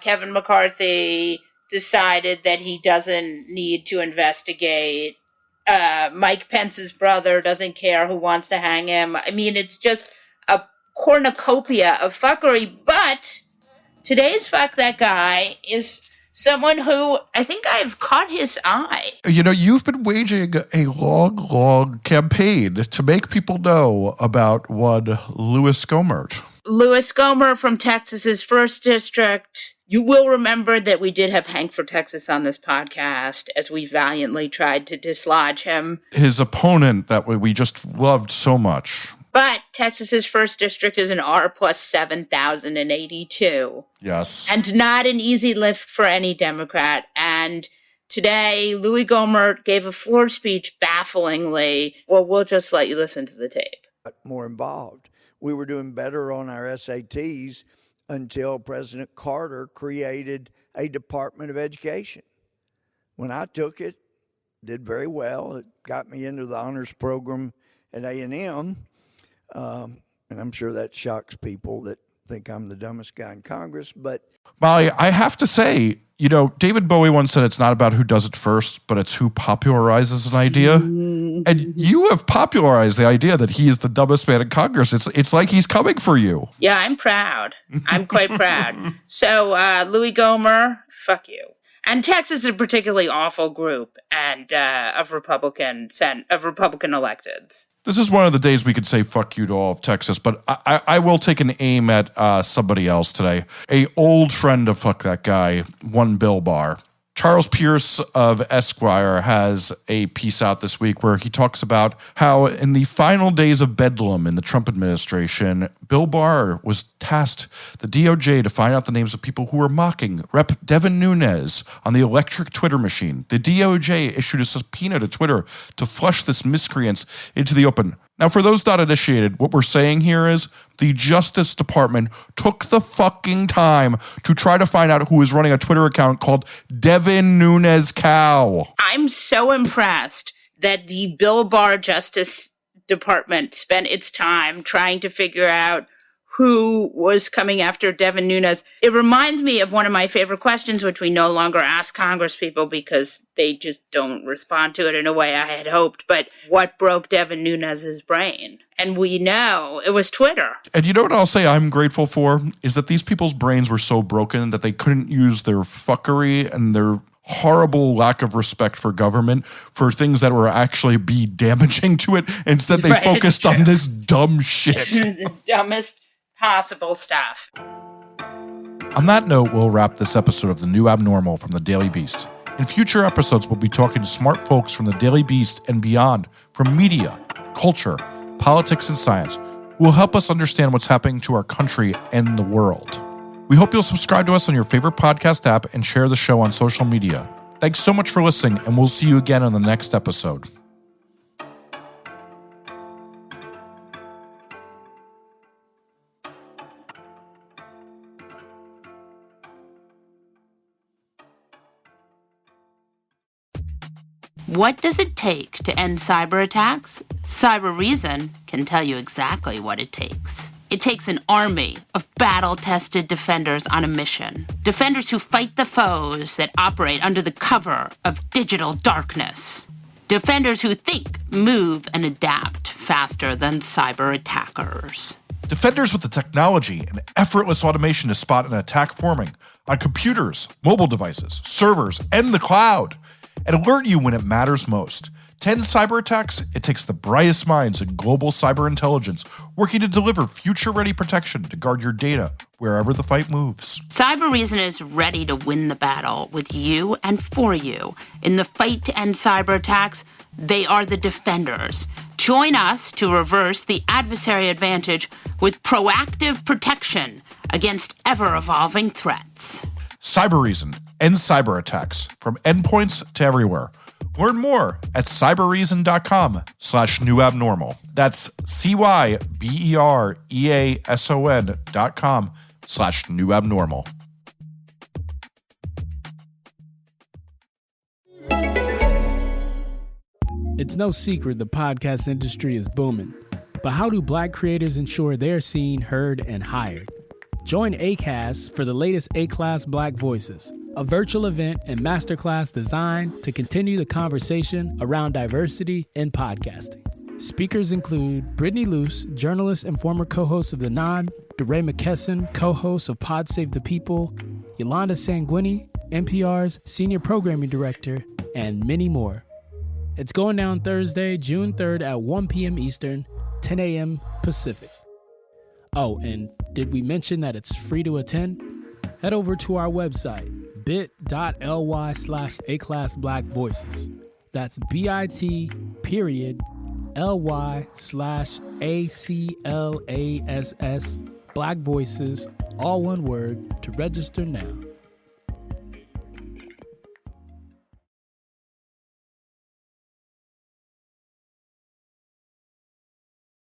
Kevin McCarthy decided that he doesn't need to investigate. Mike Pence's brother doesn't care who wants to hang him. I mean, it's just a cornucopia of fuckery. But today's fuck that guy is someone who I think I've caught his eye. You've been waging a long campaign to make people know about one Louis Gohmert. Louis Gohmert from Texas's 1st District. You will remember that we did have Hank for Texas on this podcast as we valiantly tried to dislodge him. His opponent that we just loved so much. But Texas's 1st District is an R plus 7,082. Yes. And not an easy lift for any Democrat. And today, Louis Gohmert gave a floor speech bafflingly. Well, we'll just let you listen to the tape. More involved. We were doing better on our SATs until President Carter created a Department of Education. When I took it, did very well. It got me into the honors program at A&M. And I'm sure that shocks people that think I'm the dumbest guy in Congress. But Molly, I have to say, David Bowie once said it's not about who does it first, but it's who popularizes an idea. And you have popularized the idea that he is the dumbest man in Congress. It's like he's coming for you. Yeah, I'm proud. I'm quite proud. So, Louis Gohmert, fuck you. And Texas is a particularly awful group and of Republican electeds. This is one of the days we could say fuck you to all of Texas, but I will take an aim at somebody else today. A old friend of fuck that guy, one Bill Barr. Charles Pierce of Esquire has a piece out this week where he talks about how in the final days of bedlam in the Trump administration, Bill Barr was tasked the DOJ to find out the names of people who were mocking Rep. Devin Nunes on the electric Twitter machine. The DOJ issued a subpoena to Twitter to flush this miscreants into the open. Now, for those not initiated, what we're saying here is the Justice Department took the fucking time to try to find out who was running a Twitter account called Devin Nunes Cow. I'm so impressed that the Bill Barr Justice Department spent its time trying to figure out who was coming after Devin Nunes. It reminds me of one of my favorite questions, which we no longer ask Congress people because they just don't respond to it in a way I had hoped. But what broke Devin Nunes' brain? And we know it was Twitter. And you know what I'll say I'm grateful for? Is that these people's brains were so broken that they couldn't use their fuckery and their horrible lack of respect for government for things that were actually be damaging to it. Instead, they focused on this dumb shit. The dumbest possible stuff. On that note, we'll wrap this episode of The New Abnormal from the Daily Beast. In future episodes, we'll be talking to smart folks from the Daily Beast and beyond, from media, culture, politics, and science, who will help us understand what's happening to our country and the world. We hope you'll subscribe to us on your favorite podcast app and share the show on social media. Thanks so much for listening, and we'll see you again on the next episode. What does it take to end cyber attacks? Cyber Reason can tell you exactly what it takes. It takes an army of battle-tested defenders on a mission. Defenders who fight the foes that operate under the cover of digital darkness. Defenders who think, move, and adapt faster than cyber attackers. Defenders with the technology and effortless automation to spot an attack forming on computers, mobile devices, servers, and the cloud, and alert you when it matters most. To end cyber attacks, it takes the brightest minds in global cyber intelligence working to deliver future-ready protection to guard your data wherever the fight moves. Cyber Reason is ready to win the battle with you and for you. In the fight to end cyber attacks, they are the defenders. Join us to reverse the adversary advantage with proactive protection against ever-evolving threats. Cyber Reason ends cyber attacks from endpoints to everywhere. Learn more at cyberreason.com/newabnormal. That's cybereason.com/newabnormal. It's no secret the podcast industry is booming. But how do Black creators ensure they're seen, heard, and hired? Join ACAST for the latest A-Class Black Voices, a virtual event and masterclass designed to continue the conversation around diversity in podcasting. Speakers include Brittany Luce, journalist and former co-host of The Nod, DeRay McKesson, co-host of Pod Save the People, Yolanda Sanguini, NPR's senior programming director, and many more. It's going down Thursday, June 3rd at 1 p.m. Eastern, 10 a.m. Pacific. Oh, and did we mention that it's free to attend? Head over to our website, bit.ly/aclassblackvoices. That's bit.ly/ACLASS Black Voices, all one word, to register now.